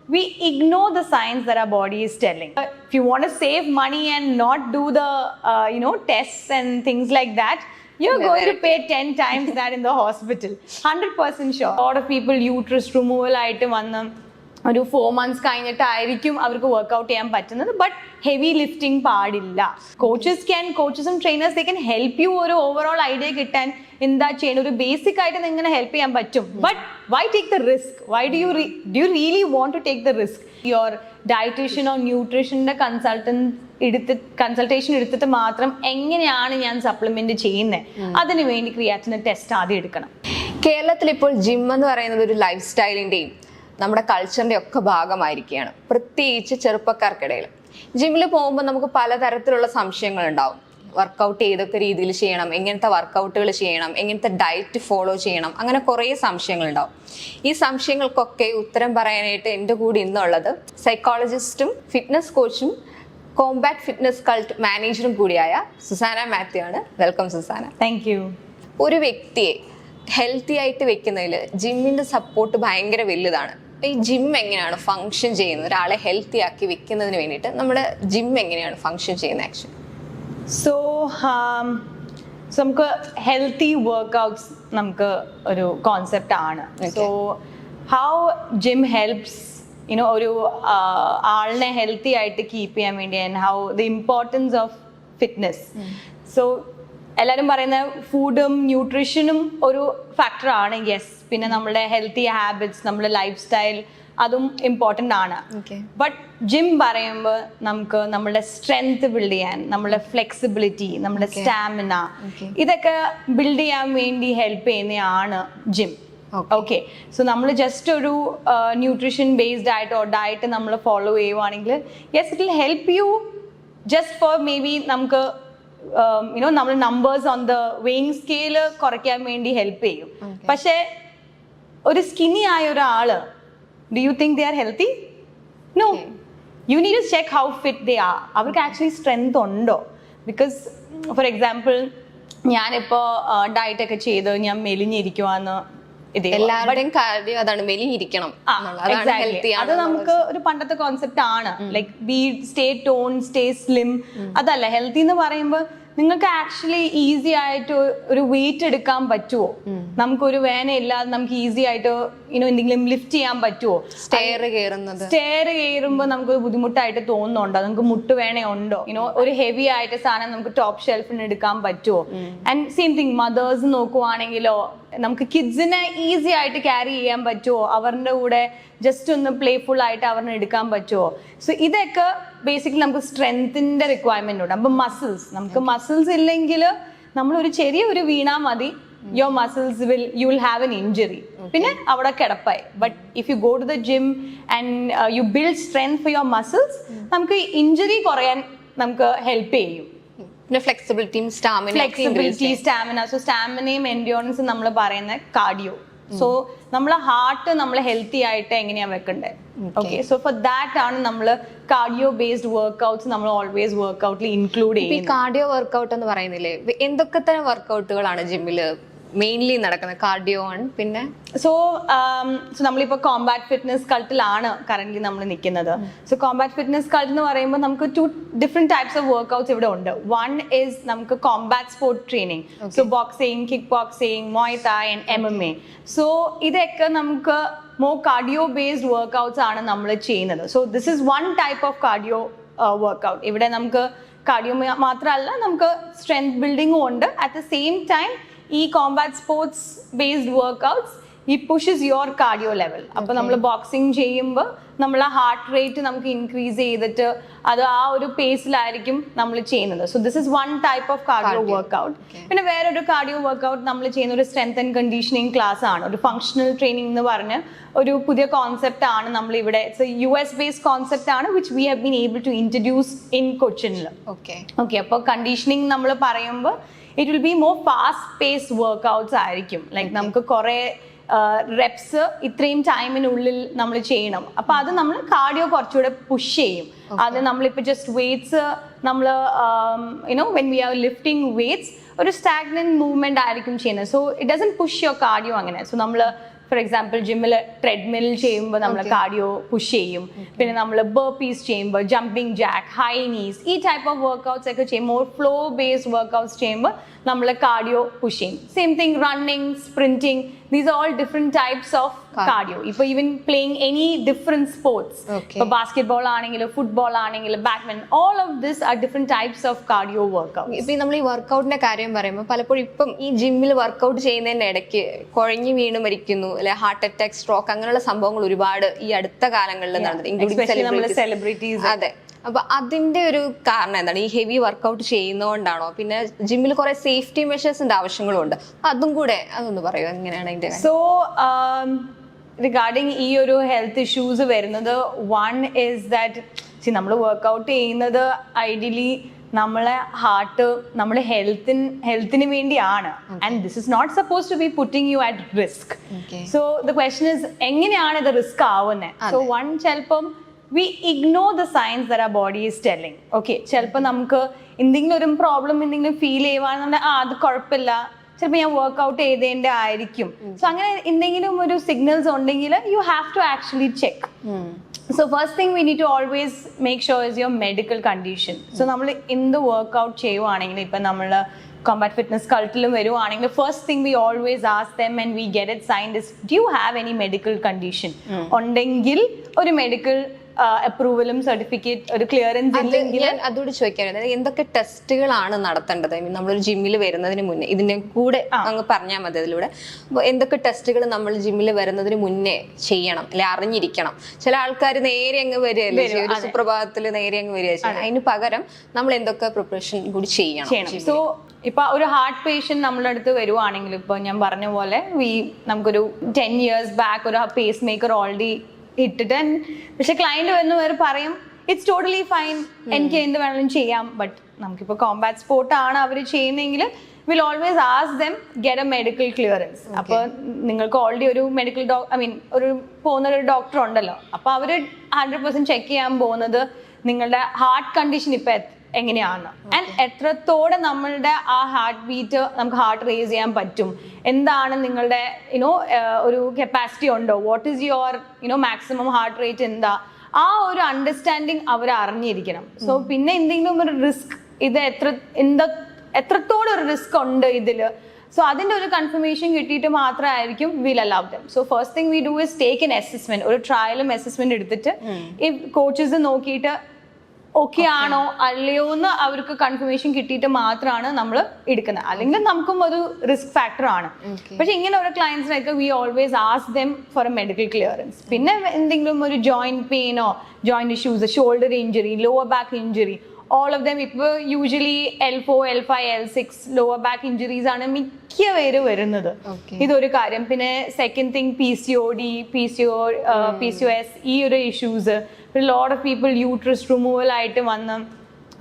we ignore the signs that our body is telling. If you want to save money and not do the tests and things like that, you're going to pay 10 times that in the hospital. 100% sure. A lot of people uterus removal ആയിട്ട് വന്ന് ഒരു 4 months കഴിഞ്ഞിട്ടായിരിക്കും അവർക്ക് workout ചെയ്യാൻ പറ്റുന്നത്. But heavy lifting പാടില്ല. കോച്ചസും trainers they can help you ഒരു overall idea കിട്ടാൻ എന്താ ചെയ്യണം, ഒരു ബേസിക് ആയിട്ട് നിങ്ങനെ ഹെൽപ്പ് ചെയ്യാൻ പറ്റും. But why take the risk? Why do you really want to take the risk? Your dietitian or ന്യൂട്രീഷൻ്റെ കൺസൾട്ടേഷൻ എടുത്തിട്ട് മാത്രം എങ്ങനെയാണ് ഞാൻ സപ്ലിമെന്റ് ചെയ്യുന്നത്, അതിനു വേണ്ടി ക്രിയാറ്റിൻ ടെസ്റ്റ് ആദ്യം എടുക്കണം. കേരളത്തിൽ ഇപ്പോൾ ജിം എന്ന് പറയുന്നത് ഒരു ലൈഫ് സ്റ്റൈലിന്റെയും നമ്മുടെ കൾച്ചറിന്റെ ഒക്കെ ഭാഗമായിരിക്കുകയാണ്, പ്രത്യേകിച്ച് ചെറുപ്പക്കാർക്കിടയിൽ. ജിമ്മിൽ പോകുമ്പോൾ നമുക്ക് പലതരത്തിലുള്ള സംശയങ്ങൾ ഉണ്ടാവും. വർക്കൗട്ട് ഏതൊക്കെ രീതിയിൽ ചെയ്യണം, എങ്ങനത്തെ വർക്കൗട്ടുകൾ ചെയ്യണം, എങ്ങനത്തെ ഡയറ്റ് ഫോളോ ചെയ്യണം, അങ്ങനെ കുറേ സംശയങ്ങളുണ്ടാവും. ഈ സംശയങ്ങൾക്കൊക്കെ ഉത്തരം പറയാനായിട്ട് എൻ്റെ കൂടെ ഇന്നുള്ളത് സൈക്കോളജിസ്റ്റും ഫിറ്റ്നസ് കോച്ചും കോംബാറ്റ് ഫിറ്റ്നസ് കൾട്ട് മാനേജറും കൂടിയായ സുസാന മാത്യു ആണ്. Welcome Susanna. Thank you. ഒരു വ്യക്തിയെ ഹെൽത്തി ആയിട്ട് വെക്കുന്നതിൽ ജിമ്മിന്റെ സപ്പോർട്ട് ഭയങ്കര വലുതാണ്. ഈ ജിം എങ്ങനെയാണ് ഫങ്ഷൻ ചെയ്യുന്നത്? ഒരാളെ ഹെൽത്തി ആക്കി വെക്കുന്നതിന് വേണ്ടിയിട്ട് നമ്മുടെ ജിം എങ്ങനെയാണ് ഫങ്ഷൻ ചെയ്യുന്നത് ആക്ച്വലി? സോ നമുക്ക് ഹെൽത്തി വർക്ക്ഔട്ട്സ് നമുക്ക് ഒരു കോൺസെപ്റ്റ് ആണ്. സോ ഹൗ ജിം ഹെൽപ്സ് ഒരു ആളിനെ ഹെൽത്തി ആയിട്ട് കീപ്പ് ചെയ്യാൻ വേണ്ടി, and how the importance of fitness. So എല്ലാവരും പറയുന്ന ഫുഡും ന്യൂട്രീഷനും ഒരു ഫാക്ടറാണ്, യെസ്. പിന്നെ നമ്മുടെ ഹെൽത്തി ഹാബിറ്റ്സ്, നമ്മുടെ ലൈഫ് സ്റ്റൈൽ, അതും ഇമ്പോർട്ടൻ്റ് ആണ്. ബട്ട് ജിം പറയുമ്പോൾ നമുക്ക് നമ്മുടെ സ്ട്രെങ്ത് ബിൽഡ് ചെയ്യാൻ, നമ്മുടെ ഫ്ലെക്സിബിലിറ്റി, നമ്മുടെ സ്റ്റാമിന, ഇതൊക്കെ ബിൽഡ് ചെയ്യാൻ വേണ്ടി ഹെൽപ്പ് ചെയ്യുന്നതാണ് ജിം. ഓക്കെ, സോ നമ്മൾ ജസ്റ്റ് ഒരു ന്യൂട്രീഷൻ ബേസ്ഡ് ആയിട്ടോ ഡയറ്റ് നമ്മൾ ഫോളോ ചെയ്യുവാണെങ്കിൽ yes, it will help you just for maybe നമുക്ക് നമ്മൾ numbers on the weighing scale കുറയ്ക്കാൻ വേണ്ടി ഹെൽപ്പ് ചെയ്യും. പക്ഷെ ഒരു സ്കിന്നി ആയ ഒരാള്, do you think they are healthy? No. You need to check how fit they are. അവർക്ക് ആക്ച്വലി സ്ട്രെങ്ത് ഉണ്ടോ? ബിക്കോസ് ഫോർ എക്സാമ്പിൾ ഞാനിപ്പോ ഡയറ്റ് ഒക്കെ ചെയ്ത് ഞാൻ മെലിഞ്ഞിരിക്കുവാന്ന്, എല്ലാവരുടെയും കാര്യം അതാണ്, മെലിഞ്ഞിരിക്കണം. അത് നമുക്ക് ഒരു പണ്ടത്തെ കോൺസെപ്റ്റ് ആണ്. Like B stay tone, stay slim. അതല്ല ഹെൽത്തി എന്ന് പറയുമ്പോൾ നിങ്ങൾക്ക് ആക്ച്വലി ഈസി ആയിട്ട് ഒരു വെയിറ്റ് എടുക്കാൻ പറ്റുമോ? നമുക്കൊരു വേന ഇല്ലാതെ നമുക്ക് ഈസി ആയിട്ട് എന്തെങ്കിലും ലിഫ്റ്റ് ചെയ്യാൻ പറ്റുമോ? സ്റ്റെയർ കയറുമ്പോൾ നമുക്ക് ബുദ്ധിമുട്ടായിട്ട് തോന്നുന്നുണ്ടോ? നമുക്ക് മുട്ടുവേണയുണ്ടോ? ഒരു ഹെവി ആയിട്ട് സാധനം നമുക്ക് ടോപ്പ് ഷെൽഫിന് എടുക്കാൻ പറ്റുമോ? ആൻഡ് സെയിം തിങ് മദേഴ്സ് നോക്കുവാണെങ്കിലോ നമുക്ക് കിഡ്സിനെ ഈസി ആയിട്ട് ക്യാരി ചെയ്യാൻ പറ്റുമോ? അവരുടെ കൂടെ ജസ്റ്റ് ഒന്ന് പ്ലേഫുൾ ആയിട്ട് അവരെ എടുക്കാൻ പറ്റുമോ? സോ ഇതൊക്കെ ബേസിക്കലി നമുക്ക് സ്ട്രെങ്ത്തിന്റെ റിക്വയർമെന്റ് ഉണ്ട്. അപ്പൊ നമുക്ക് മസിൽസ് ഇല്ലെങ്കിൽ നമ്മൾ ഒരു ചെറിയൊരു വീണാ മതി, your muscles you will have an injury, പിന്നെ അവിടെ കിടപ്പായി. But if you go to the gym and you build strength for your muscles, നമുക്ക് ഇഞ്ചുറി കുറയാൻ നമുക്ക് ഹെൽപ്പ് ചെയ്യും. പിന്നെ ഫ്ലെക്സിബിലിറ്റി, സ്റ്റാമിന. സോ സ്റ്റാമിനയും എൻഡ്യൂറൻസും നമ്മൾ പറയുന്ന കാർഡിയോ. സോ നമ്മളെ ഹാർട്ട് നമ്മൾ ഹെൽത്തി ആയിട്ട് എങ്ങനെയാ വെക്കണ്ടേ? ഓക്കെ, സോ ഫോർ ദാറ്റ് ആണ് നമ്മൾ കാർഡിയോ ബേസ്ഡ് വർക്ക്ഔട്ട്സ് നമ്മൾ ഓൾവേസ് വർക്ക്ഔട്ടിൽ ഇൻക്ലൂഡ് ചെയ്യും. കാർഡിയോ വർക്ക്ഔട്ട് എന്ന് പറയുന്നില്ലേ, എന്തൊക്കെ തരം വർക്ക്ഔട്ടുകളാണ് ജിമ്മില് മെയിൻലി നടക്കുന്നത്? കാർഡിയോ ആണ്. പിന്നെ സോ നമ്മളിപ്പോൾ കോംബാറ്റ് ഫിറ്റ്നസ് കൾട്ടിലാണ് കറന്റ് നമ്മൾ നിൽക്കുന്നത്. സോ കോംബാറ്റ് ഫിറ്റ്നസ് കൾട്ട് എന്ന് പറയുമ്പോൾ നമുക്ക് 2 ഡിഫറെന്റ് ടൈപ്സ് ഓഫ് വർക്ക്ഔട്ട്സ് ഇവിടെ ഉണ്ട്. വൺ ഈസ് നമുക്ക് combat sport training, so boxing, kick boxing, muay Thai and MMA. So ഇതൊക്കെ നമുക്ക് മോർ കാർഡിയോ ബേസ്ഡ് വർക്ക്ഔട്ട്സ് ആണ് നമ്മൾ ചെയ്യുന്നത്. So this is one type of cardio workout. ഇവിടെ നമുക്ക് കാർഡിയോ മാത്രമല്ല, നമുക്ക് സ്ട്രെങ്ത് ബിൽഡിങ്ങും ഉണ്ട്. അറ്റ് ദ സെയിം ടൈം ഈ കോംബാറ്റ് സ്പോർട്സ് ബേസ്ഡ് വർക്ക്ഔട്ട്സ് ഈ പുഷസ് യുവർ കാർഡിയോ ലെവൽ. അപ്പൊ നമ്മൾ ബോക്സിങ് ചെയ്യുമ്പോൾ നമ്മളെ ഹാർട്ട് റേറ്റ് നമുക്ക് ഇൻക്രീസ് ചെയ്തിട്ട് അത് ആ ഒരു പേസിലായിരിക്കും നമ്മൾ ചെയ്യുന്നത്. So this is one type of cardio workout. പിന്നെ വേറൊരു കാർഡിയോ വർക്ക്ഔട്ട് നമ്മൾ ചെയ്യുന്ന ഒരു സ്ട്രെങ്ത് ആൻഡ് കണ്ടീഷനിങ് ക്ലാസ് ആണ്. ഒരു ഫങ്ഷണൽ ട്രെയിനിങ് എന്ന് പറഞ്ഞ് ഒരു പുതിയ കോൺസെപ്റ്റ് ആണ് നമ്മൾ ഇവിടെ. It's a US based concept ആണ്, which we have been able to introduce in കൊച്ചിനിൽ. ഓക്കെ, അപ്പോൾ കണ്ടീഷനിങ് നമ്മൾ പറയുമ്പോൾ it will be more fast paced workouts ആയിരിക്കും. ലൈക്ക് നമുക്ക് കുറേ റെപ്സ് ഇത്രയും ടൈമിനുള്ളിൽ നമ്മൾ ചെയ്യണം. അപ്പൊ അത് നമ്മൾ കാർഡിയോ കുറച്ചുകൂടെ പുഷ് ചെയ്യും. അത് നമ്മളിപ്പോ ജസ്റ്റ് വെയ്റ്റ്സ് നമ്മൾ when we are lifting weights ഒരു സ്റ്റാഗ്നന്റ് മൂവ്മെന്റ് ആയിരിക്കും ചെയ്യുന്നത്. So it doesn't push your cardio അങ്ങനെ. സോ നമ്മൾ ഫോർ എക്സാമ്പിൾ ജിമ്മിൽ ട്രെഡ്മിൽ ചെയ്യുമ്പോൾ നമ്മൾ കാർഡിയോ പുഷ് ചെയ്യും. പിന്നെ നമ്മൾ ബർപ്പീസ് ചെയ്യുമ്പോൾ ജമ്പിങ് ജാക്ക്, ഹൈ നീസ്, ഈ ടൈപ്പ് ഓഫ് വർക്ക്ഔട്ട്സ് ഒക്കെ ചെയ്യുമ്പോൾ ഫ്ലോ ബേസ്ഡ് വർക്ക്ഔട്ട്സ് ചെയ്യുമ്പോൾ നമ്മൾ കാർഡിയോ പുഷ് ചെയ്യും. Same thing running, sprinting, these are all different types of cardio. ഇപ്പൊ even playing any different sports, ഇപ്പൊ ബാസ്കറ്റ്ബോൾ ആണെങ്കിലും ഫുട്ബോൾ ആണെങ്കിലും badminton, all of this are different types of cardio workout. ഇപ്പൊ നമ്മൾ ഈ വർക്ക്ഔട്ടിന്റെ കാര്യം പറയുമ്പോൾ പലപ്പോഴും ഇപ്പം ഈ ജിമ്മിൽ വർക്ക്ഔട്ട് ചെയ്യുന്നതിന്റെ ഇടയ്ക്ക് കുഴഞ്ഞു വീണ് മരിക്കുന്നു, അല്ലെ ഹാർട്ട് അറ്റാക്ക്, സ്ട്രോക്ക്, അങ്ങനെയുള്ള സംഭവങ്ങൾ ഒരുപാട് ഈ അടുത്ത കാലങ്ങളിൽ നടന്നിട്ടുണ്ട്, സെലിബ്രിറ്റീസ്. അതെ. അപ്പൊ അതിന്റെ ഒരു കാരണം എന്താണ്? ഈ ഹെവി വർക്ക്ഔട്ട് ചെയ്യുന്നതുകൊണ്ടാണോ? പിന്നെ ജിമ്മിൽ കുറെ സേഫ്റ്റി മെഷേഴ്സിന്റെ ആവശ്യങ്ങളും ഉണ്ട്, അതും കൂടെ അതൊന്ന് പറയോ, എങ്ങനെയാണ് അതിന്റെ? സോ റിഗാർഡിങ് ഈ ഒരു ഹെൽത്ത് ഇഷ്യൂസ് വരുന്നത്, വൺ ഈസ് ദാറ്റ് നമ്മൾ വർക്ക്ഔട്ട് ചെയ്യുന്നത് ഐഡിയലി നമ്മളെ ഹാർട്ട്, നമ്മുടെ ഹെൽത്തിന് വേണ്ടിയാണ്. And this is not suppose to be putting you at risk. So the question is എങ്ങനെയാണ് ഇത് റിസ്ക് ആവുന്നത്? സോ വൺ, ചിലപ്പം we ignore the signs that our body is telling. Okay, ചിലപ്പോൾ നമുക്ക് എന്തെങ്കിലും ഒരു പ്രോബ്ലം എന്തെങ്കിലും ഫീൽ ചെയ്യുവാണെന്നുണ്ടെ അത് കുഴപ്പമില്ല, ചിലപ്പോൾ ഞാൻ വർക്ക്ഔട്ട് ചെയ്തതിൻ്റെ ആയിരിക്കും. സോ അങ്ങനെ എന്തെങ്കിലും ഒരു സിഗ്നൽസ് ഉണ്ടെങ്കിൽ you have to actually check. So first thing we need to always make sure is your medical condition. So നമ്മൾ എന്ത് വർക്ക്ഔട്ട് ചെയ്യുവാണെങ്കിൽ, ഇപ്പം നമ്മൾ കോമ്പാറ്റ് ഫിറ്റ്നസ് കൾട്ടിലും വരുവാണെങ്കിൽ, first thing V always ask them and we get it signed is, do you have any medical condition? ഉണ്ടെങ്കിൽ ഒരു medical അപ്രൂവലും certificate, ഒരു clearance ഇല്ലെങ്കിൽ. ഞാൻ അതോട് ചോദിക്കാൻ, എന്തൊക്കെ ടെസ്റ്റുകളാണ് നടത്തേണ്ടത്? നമ്മളൊരു ജിമ്മിൽ വരുന്നതിന് മുന്നേ ഇതിന്റെ കൂടെ അങ്ങ് പറഞ്ഞാൽ മതി. അതിലൂടെ എന്തൊക്കെ ടെസ്റ്റുകൾ നമ്മൾ ജിമ്മിൽ വരുന്നതിന് മുന്നേ ചെയ്യണം, അല്ലെ അറിഞ്ഞിരിക്കണം? ചില ആൾക്കാർ നേരെ അങ്ങ് വരികയല്ലേ, ഒരു സുപ്രഭാതത്തിൽ നേരെ അങ്ങ് വരിക. അതിന് പകരം നമ്മൾ എന്തൊക്കെ പ്രിപ്പറേഷൻ കൂടി ചെയ്യണം? സോ ഇപ്പൊ ഒരു ഹാർട്ട് പേഷ്യന്റ് നമ്മുടെ അടുത്ത് വരുവാണെങ്കിൽ, ഇപ്പൊ ഞാൻ പറഞ്ഞ പോലെ നമുക്കൊരു 10 years ബാക്ക് ഒരു പേസ് മേക്കർ ഓൾറെഡി ഇട്ടിട്ട്, പക്ഷെ ക്ലയന്റ് വരുന്നവർ പറയും ഇറ്റ്സ് ടോട്ടലി ഫൈൻ, എനിക്ക് എന്ത് വേണമെങ്കിലും ചെയ്യാം. ബട്ട് നമുക്കിപ്പോൾ കോമ്പാറ്റ് സ്പോർട്ട് ആണ് അവർ ചെയ്യുന്നതെങ്കിൽ will always ask them get A medical clearance. അപ്പോൾ നിങ്ങൾക്ക് ഓൾറെഡി ഒരു മെഡിക്കൽ ഒരു പോകുന്ന ഒരു ഡോക്ടർ ഉണ്ടല്ലോ, അപ്പോൾ അവർ 100% ചെക്ക് ചെയ്യാൻ പോകുന്നത് നിങ്ങളുടെ ഹാർട്ട് കണ്ടീഷൻ ഇപ്പം എങ്ങനെയാണ്, ആൻഡ് എത്രത്തോടെ നമ്മളുടെ ആ ഹാർട്ട് ബീറ്റ് നമുക്ക് ഹാർട്ട് റേസ് ചെയ്യാൻ പറ്റും, എന്താണ് നിങ്ങളുടെ ഒരു കപ്പാസിറ്റി ഉണ്ടോ, what is your maximum heart rate എന്താ, ആ ഒരു അണ്ടർസ്റ്റാൻഡിങ് അവർ അറിഞ്ഞിരിക്കണം. സോ പിന്നെ എന്തെങ്കിലും ഒരു റിസ്ക്, ഇത് എത്രത്തോടെ ഒരു റിസ്ക് ഉണ്ട് ഇതില്, സോ അതിന്റെ ഒരു കൺഫർമേഷൻ കിട്ടിയിട്ട് മാത്രമായിരിക്കും will allow dum. So first thing we do is take an assessment, ഒരു ട്രയലും അസസ്മെന്റ് എടുത്തിട്ട് ഈ കോച്ചസ് നോക്കിയിട്ട് ഓക്കെ ആണോ അല്ലയോ എന്ന് അവർക്ക് കൺഫർമേഷൻ കിട്ടിയിട്ട് മാത്രമാണ് നമ്മൾ എടുക്കുന്നത്. അല്ലെങ്കിൽ നമുക്കും ഒരു റിസ്ക് ഫാക്ടർ ആണ്. പക്ഷെ ഇങ്ങനെ ഒരു ക്ലയൻസിനൊക്കെ we always ask them for a medical clearance. പിന്നെ എന്തെങ്കിലും ഒരു ജോയിന്റ് പെയിനോ, joint issues, shoulder injury, lower back injury, all of them ഇപ്പോൾ usually L4, L5, L6 lower back injuries ആണ് മിക്ക പേര് വരുന്നത്. ഇതൊരു കാര്യം. പിന്നെ സെക്കൻഡ് തിങ് PCOD, PCOS, ഈ ഒരു issues. Lot of people uterus removal ആയിട്ട് വന്ന്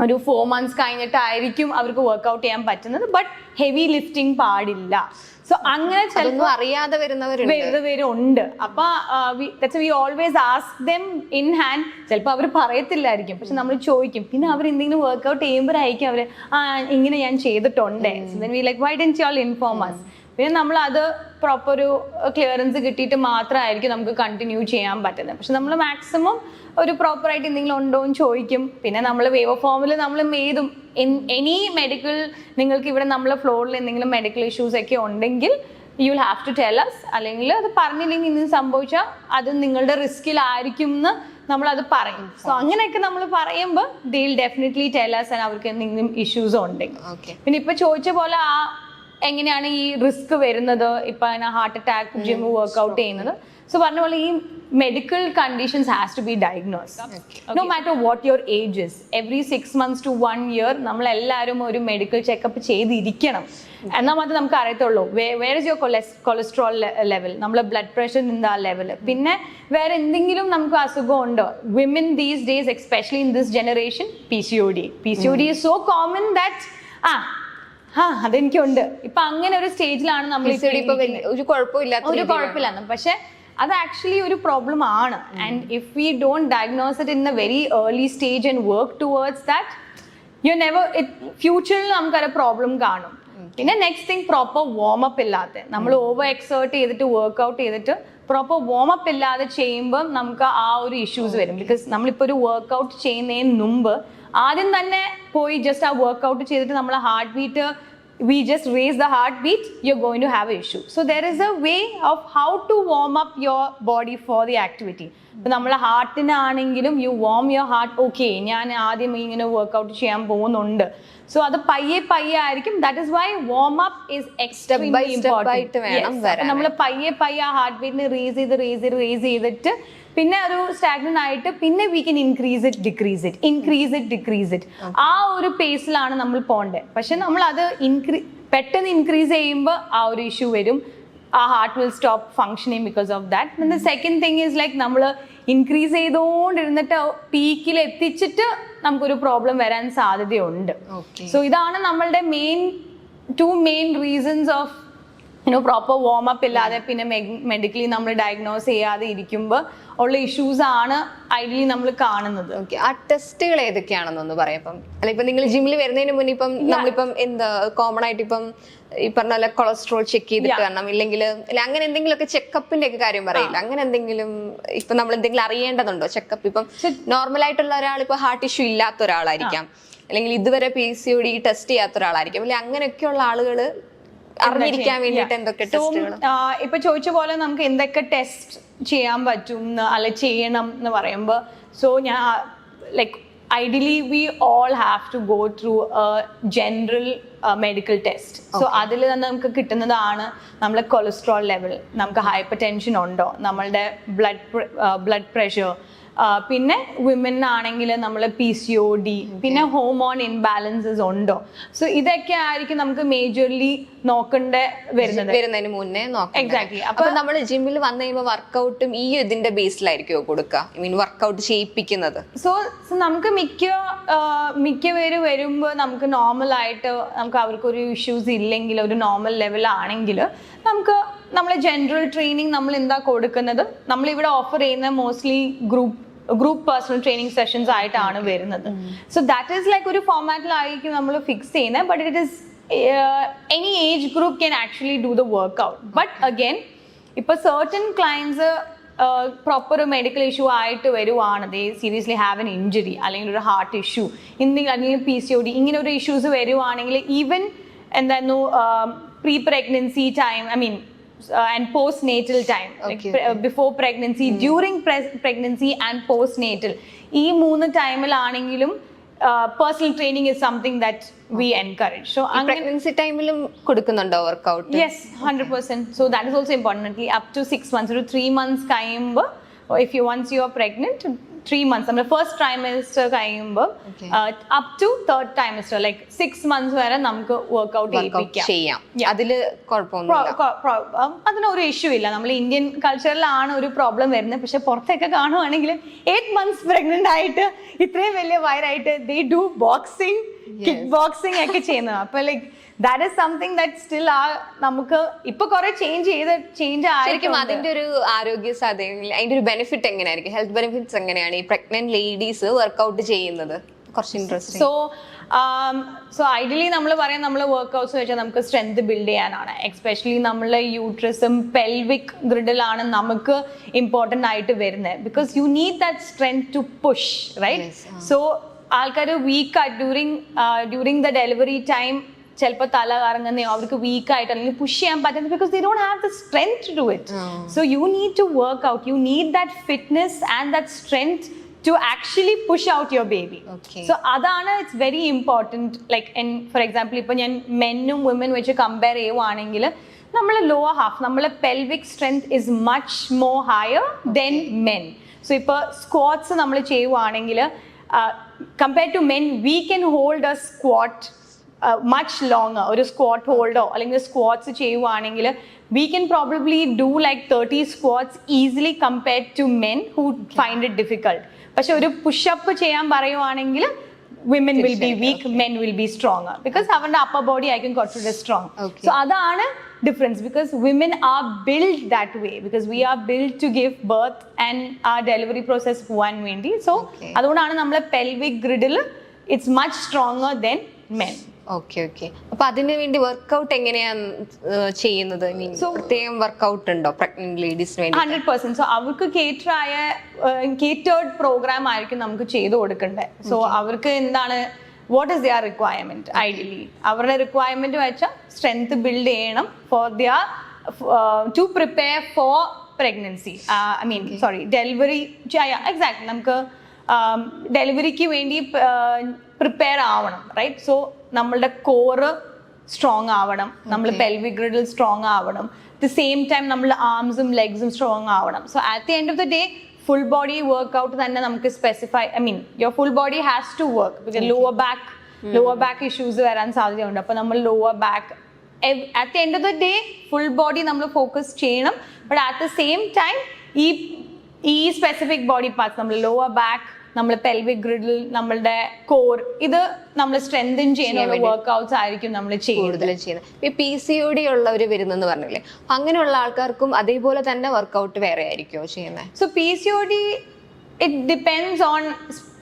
ഒരു 4 months കഴിഞ്ഞിട്ടായിരിക്കും അവർക്ക് വർക്ക്ഔട്ട് ചെയ്യാൻ പറ്റുന്നത്. ബട്ട് ഹെവി ലിഫ്റ്റിംഗ് പാടില്ല. സോ അങ്ങനെ ചിലപ്പോൾ അറിയാതെ വരുന്നവരുണ്ട്. അപ്പൊ V always ask them in hand. ചിലപ്പോൾ അവർ പറയത്തില്ലായിരിക്കും, പക്ഷെ നമ്മൾ ചോദിക്കും. പിന്നെ അവർ എന്തെങ്കിലും വർക്ക്ഔട്ട് ചെയ്യുമ്പോഴായിരിക്കും അവര് ഇങ്ങനെ ഞാൻ ചെയ്തിട്ടുണ്ടേ, why didn't you all inform us. പിന്നെ നമ്മൾ അത് പ്രോപ്പർ ഒരു ക്ലിയറൻസ് കിട്ടിയിട്ട് മാത്രമായിരിക്കും നമുക്ക് കണ്ടിന്യൂ ചെയ്യാൻ പറ്റുന്നത്. പക്ഷെ നമ്മൾ മാക്സിമം ഒരു പ്രോപ്പറായിട്ട് എന്തെങ്കിലും ഉണ്ടോ എന്ന് ചോദിക്കും. പിന്നെ നമ്മൾ വേവർ ഫോമിൽ നമ്മൾ എഴുതും എനി മെഡിക്കൽ, നിങ്ങൾക്ക് ഇവിടെ നമ്മളെ ഫ്ലോറിൽ എന്തെങ്കിലും മെഡിക്കൽ ഇഷ്യൂസ് ഒക്കെ ഉണ്ടെങ്കിൽ you will have to tell us. അല്ലെങ്കിൽ അത് പറഞ്ഞില്ലെങ്കിൽ ഇന്ന് സംഭവിച്ചാൽ അത് നിങ്ങളുടെ റിസ്കിലായിരിക്കും എന്ന് നമ്മളത് പറയും. സോ അങ്ങനെയൊക്കെ നമ്മൾ പറയുമ്പോൾ they will definitely tell us. അവർക്ക് എന്തെങ്കിലും ഇഷ്യൂസ് ഉണ്ടെങ്കിൽ. പിന്നെ ഇപ്പൊ ചോദിച്ച പോലെ എങ്ങനെയാണ് ഈ റിസ്ക് വരുന്നത്, ഇപ്പൊ ഹാർട്ട് അറ്റാക്ക്, ജിം വർക്ക്ഔട്ട് ചെയ്യുന്നത്. സോ പറഞ്ഞ പോലെ ഈ medical conditions has to be diagnosed no matter what your age is. Every 6 months to 1 year നമ്മളെല്ലാവരും ഒരു മെഡിക്കൽ ചെക്കപ്പ് ചെയ്തിരിക്കണം. എന്നാൽ മാത്രമേ നമുക്ക് അറിയത്തുള്ളൂ where is your cholesterol level, നമ്മളെ ബ്ലഡ് പ്രഷർ എന്താ ലെവൽ, പിന്നെ വേറെ എന്തെങ്കിലും നമുക്ക് അസുഖം ഉണ്ടോ. Women these days especially in this generation PCOD is so common that അതെനിക്കുണ്ട്. ഇപ്പൊ അങ്ങനെ ഒരു സ്റ്റേജിലാണ് നമ്മൾ ഒരു കുഴപ്പമില്ല. പക്ഷെ അത് ആക്ച്വലി ഒരു പ്രോബ്ലം ആണ്. And if we don't diagnose it in A very early stage and work towards that, you never ഫ്യൂച്ചറിൽ നമുക്കൊരു പ്രോബ്ലം കാണും. പിന്നെ നെക്സ്റ്റ് തിങ് പ്രോപ്പർ വാർമപ്പ് ഇല്ലാതെ നമ്മൾ ഓവർ എക്സേർട്ട് ചെയ്തിട്ട് വർക്ക്ഔട്ട് ചെയ്തിട്ട് പ്രോപ്പർ വാർമപ്പ് ഇല്ലാതെ ചെയ്യുമ്പോൾ നമുക്ക് ആ ഒരു ഇഷ്യൂസ് വരും. ബിക്കോസ് നമ്മളിപ്പോൾ ഒരു വർക്ക്ഔട്ട് ചെയ്യുന്നതിന് മുമ്പ് ആദ്യം തന്നെ പോയി ജസ്റ്റ് ആ വർക്ക്ഔട്ട് ചെയ്തിട്ട് നമ്മൾ heart beat we just raise the heartbeat, you're going to have an issue. So there is a way of how to warm up your body for the activity. ഇപ്പം നമ്മളെ ഹാർട്ടിനാണെങ്കിലും you warm your heart. Okay, ഞാൻ ആദ്യം ഇങ്ങനെ workout ചെയ്യാൻ പോകുന്നുണ്ട്. So അത് പയ്യെ ആയിരിക്കും. That is why warm up is extremely important. നമ്മൾ പയ്യെ ആ ഹാർട്ട് ബീറ്റിനെ റേസ് ചെയ്തിട്ട് പിന്നെ ഒരു സ്റ്റാഗ്നന്റ് ആയിട്ട് പിന്നെ we can increase it decrease it ആ ഒരു പേസിലാണ് നമ്മൾ പോണ്ടത്. പക്ഷെ നമ്മൾ അത് പെട്ടെന്ന് ഇൻക്രീസ് ചെയ്യുമ്പോൾ ആ ഒരു ഇഷ്യൂ വരും. ആ heart will stop functioning because of that. The second thing is like നമ്മൾ ഇൻക്രീസ് ചെയ്തുകൊണ്ടിരുന്നിട്ട് പീക്കിൽ എത്തിച്ചിട്ട് നമുക്കൊരു പ്രോബ്ലം വരാൻ സാധ്യതയുണ്ട്. സോ ഇതാണ് നമ്മളുടെ two main reasons of proper warm up ഇല്ലാതെ പിന്നെ മെഡിക്കലി നമ്മൾ ഡയഗ്നോസ് ചെയ്യാതെ ഇരിക്കുമ്പോൾ ഉള്ള ഇഷ്യൂസ് ആണ് ഐഡിയലി നമ്മൾ കാണുന്നത്. ഓക്കെ, ആ ടെസ്റ്റുകൾ ഏതൊക്കെയാണെന്നൊന്ന് പറയാം. ഇപ്പം അല്ല, ഇപ്പം നിങ്ങൾ ജിമ്മിൽ വരുന്നതിന് മുന്നേ ഇപ്പം നമ്മളിപ്പം എന്താ കോമൺ ആയിട്ട് ഇപ്പം ഈ പറഞ്ഞ പോലെ കൊളസ്ട്രോൾ ചെക്ക് ചെയ്തിട്ട് വരണം, ഇല്ലെങ്കിൽ അങ്ങനെ എന്തെങ്കിലുമൊക്കെ ചെക്കപ്പിന്റെ ഒക്കെ കാര്യം പറയില്ല, അങ്ങനെ എന്തെങ്കിലും ഇപ്പൊ നമ്മൾ എന്തെങ്കിലും അറിയേണ്ടതുണ്ടോ ചെക്കപ്പ്? ഇപ്പം നോർമൽ ആയിട്ടുള്ള ഒരാൾ ഇപ്പൊ ഹാർട്ട് ഇഷ്യൂ ഇല്ലാത്ത ഒരാളായിരിക്കാം, അല്ലെങ്കിൽ ഇതുവരെ PCOD ടെസ്റ്റ് ചെയ്യാത്ത ഒരാളായിരിക്കും, അല്ലെങ്കിൽ അങ്ങനെയൊക്കെയുള്ള ആളുകള് അറിഞ്ഞിരിക്കാൻ വേണ്ടിട്ട് എന്തൊക്കെ ടെസ്റ്റുകൾ? ഇപ്പൊ ചോദിച്ച പോലെ നമുക്ക് എന്തൊക്കെ ടെസ്റ്റ് ചെയ്യാൻ പറ്റും അല്ലെ ചെയ്യണം എന്ന് പറയുമ്പോൾ, സോ ഞാൻ like ideally we all have to go through general medical test. So അതിൽ തന്നെ നമുക്ക് കിട്ടുന്നതാണ് നമ്മളെ കൊളസ്ട്രോൾ ലെവൽ, നമുക്ക് ഹൈപ്പർ ടെൻഷൻ ഉണ്ടോ, നമ്മളുടെ ബ്ലഡ് പ്രഷർ, പിന്നെ വിമനാണെങ്കിൽ നമ്മൾ PCOD, പിന്നെ ഹോർമോൺ ഇൻബാലൻസസ് ഉണ്ടോ. സോ ഇതൊക്കെ ആയിരിക്കും നമുക്ക് മേജർലി നോക്കേണ്ട വരുന്നതിന് മുന്നേ നോക്കാം. എക്സാക്ട്ലി. അപ്പൊ നമ്മൾ ജിമ്മിൽ വന്നു കഴിയുമ്പോൾ വർക്കൗട്ടും ഈ ഇതിന്റെ ബേസിലായിരിക്കുമോ കൊടുക്കുക, ഐ മീൻ വർക്കൗട്ട് ചെയ്യിപ്പിക്കുന്നത്? സോ നമുക്ക് മിക്ക പേര് വരുമ്പോൾ നമുക്ക് നോർമലായിട്ട് നമുക്ക് അവർക്കൊരു ഇഷ്യൂസ് ഇല്ലെങ്കിൽ ഒരു നോർമൽ ലെവൽ ആണെങ്കിൽ നമുക്ക് നമ്മളെ ജനറൽ ട്രെയിനിങ് നമ്മൾ എന്താ കൊടുക്കുന്നത്, നമ്മളിവിടെ ഓഫർ ചെയ്യുന്ന mostly group personal training sessions ആയിട്ടാണ് വരുന്നത്. സോ ദാറ്റ് ഈസ് ലൈക്ക് ഒരു ഫോർമാറ്റിലായിരിക്കും നമ്മൾ ഫിക്സ് ചെയ്യുന്നത്. But it is any age group can actually do the workout. But again ഇപ്പോൾ സർട്ടൻ ക്ലയൻസ് പ്രോപ്പർ ഒരു മെഡിക്കൽ ഇഷ്യൂ ആയിട്ട് വരുവാണ്, they seriously have an injury അല്ലെങ്കിൽ ഒരു ഹാർട്ട് ഇഷ്യൂ അല്ലെങ്കിൽ PCOD ഇങ്ങനെ ഒരു ഇഷ്യൂസ് വരുവാണെങ്കിൽ ഈവൻ എന്തായിരുന്നു pre pregnancy time, I mean and postnatal time, like before pregnancy, during pregnancy and postnatal, ഈ 3 ടൈമിലാണെങ്കിലും personal training is something that we encourage. So pregnancy ടൈമിലും കൊടുക്കുന്നുണ്ടോ workout? Yes, 100%. So that is also importantly up to 6 months or 3 months കഴിയുമ്പോൾ, if once you are pregnant 3 months, നമ്മുടെ first trimester കഴിയുമ്പോൾ up to third trimester like 6 months വരെ നമുക്ക് workout ചെയ്യാം. അതില് കുഴപ്പമൊന്നുമില്ല, അതിനൊരു ഇഷ്യൂ ഇല്ല. നമ്മൾ ഇന്ത്യൻ കൾച്ചറിലാണ് ഒരു പ്രോബ്ലം വരുന്നത്. പക്ഷെ പുറത്തൊക്കെ കാണുവാണെങ്കിൽ 8 months പ്രഗ്നന്റ് ആയിട്ട് ഇത്രയും വലിയ വയറായിട്ട് they do boxing, kick boxing ഒക്കെ ചെയ്യുന്നത്. അപ്പൊ like that is something that still നമുക്ക് ഇപ്പൊ കുറെ ചേഞ്ച് ആയിരിക്കും. അതിന്റെ ഒരു ആരോഗ്യ സാധ്യത, അതിന്റെ ഒരു ബെനിഫിറ്റ് എങ്ങനെയായിരിക്കും, ഹെൽത്ത് ബെനിഫിറ്റ്സ് എങ്ങനെയാണ് ഈ പ്രഗ്നന്റ് ലേഡീസ് വർക്ക്ഔട്ട് ചെയ്യുന്നത്? കുറച്ച് ഇൻട്രസ്റ്റിംഗ്. സോ ഐഡിയലി നമ്മൾ പറയാം, നമ്മൾ വർക്ക്ഔട്ട്സ് വെച്ചാൽ നമുക്ക് സ്ട്രെങ്ത് ബിൽഡ് ചെയ്യാനാണ്. എസ്പെഷ്യലി നമ്മളെ യൂട്രസും പെൽവിക് ഗ്രിഡിലാണ് നമുക്ക് ഇമ്പോർട്ടൻ്റ് ആയിട്ട് വരുന്നത്. Because you need that strength to push, right? So ആൾക്കാർ വീക്കായിട്ട് ഡ്യൂറിങ് ദ ഡെലിവറി ടൈം ചിലപ്പോൾ തല കറങ്ങുന്നയോ അവർക്ക് വീക്കായിട്ട് അല്ലെങ്കിൽ പുഷ് ചെയ്യാൻ പറ്റുന്നത്, because they don't have the strength to do it. So you need to work out, you need that fitness and that strength to actually push out your baby. So അതാണ് it's very important. Like for example ഇപ്പോൾ ഞാൻ മെന്നും women വെച്ച് compare ചെയ്യുവാണെങ്കിൽ നമ്മളെ lower half, നമ്മളെ pelvic strength is much more higher than men. So ഇപ്പോൾ squats നമ്മൾ ചെയ്യുവാണെങ്കിൽ compare to men we can hold a squat much longer. ഒരു സ്ക്വാട്ട് ഹോൾഡോ അല്ലെങ്കിൽ സ്ക്വാട്സ് ചെയ്യുവാണെങ്കിൽ we can probably do like 30 squats easily compared to men who find it difficult. പക്ഷെ ഒരു pushup ചെയ്യാൻ പറയുവാണെങ്കിൽ women will be weak, men will be stronger because അവരുടെ upper body ആയിരിക്കും കുറച്ചുകൂടെ strong. So അതാണ് difference, because women are built that way, because we are built to give birth and our delivery process പോവാൻ വേണ്ടി. So അതുകൊണ്ടാണ് നമ്മളെ pelvic griddle it's much stronger than men. Okay okay. അപ്പൊ അതിനു വേണ്ടി വർക്ക്ഔട്ട് എങ്ങനെയാ ചെയ്യുന്നത്? പ്രത്യേകം വർക്ക്ഔട്ട് ഉണ്ടോ പ്രഗ്നന്റ് ലേഡീസിന് വേണ്ടി? 100%. സോ അവർക്ക് കേറ്റേർഡ് പ്രോഗ്രാം ആയിരിക്കും നമുക്ക് ചെയ്തു കൊടുക്കണ്ടേ. സോ അവർക്ക് എന്താണ്, what is their requirement? Ideally അവരുടെ റിക്വയർമെന്റ് വെച്ചാൽ സ്ട്രെങ്ത് ബിൽഡ് ചെയ്യണം for their to prepare for pregnancy, delivery exactly നമുക്ക് ഡെലിവറിക്ക് വേണ്ടി പ്രിപ്പയർ ആവണം, റൈറ്റ്? സോ നമ്മളുടെ കോറ് സ്ട്രോങ് ആവണം, നമ്മൾ പെൽവിക് ഗ്രിഡിൽ സ്ട്രോങ് ആവണം, അറ്റ് ദ സെയിം ടൈം നമ്മുടെ ആംസും ലെഗ്സും സ്ട്രോങ് ആവണം. So at the end of the day full body workout തന്നെ നമുക്ക് specify, your full body has to work. Because lower back issues വരാൻ സാധ്യതയുണ്ട്. അപ്പോൾ നമ്മൾ lower back at the end of the day full body നമ്മൾ focus ചെയ്യണം. But at the same time ഈ specific body parts, നമ്മൾ ലോവർ ബാക്ക്, നമ്മൾ pelvic girdle, നമ്മളുടെ കോർ, ഇത് നമ്മൾ സ്ട്രെങ്തൻ ചെയ്യുന്ന വർക്ക്ഔട്ട്സ് ആയിരിക്കും നമ്മൾ ചെയ്യുന്നത്. ഈ PCOD ഉള്ളവർ വരുന്നെന്ന് പറഞ്ഞില്ലേ, അങ്ങനെയുള്ള ആൾക്കാർക്കും അതേപോലെ തന്നെ വർക്ക്ഔട്ട് വേറെ ആയിരിക്കുമോ ചെയ്യുന്നത്? So PCOD it depends on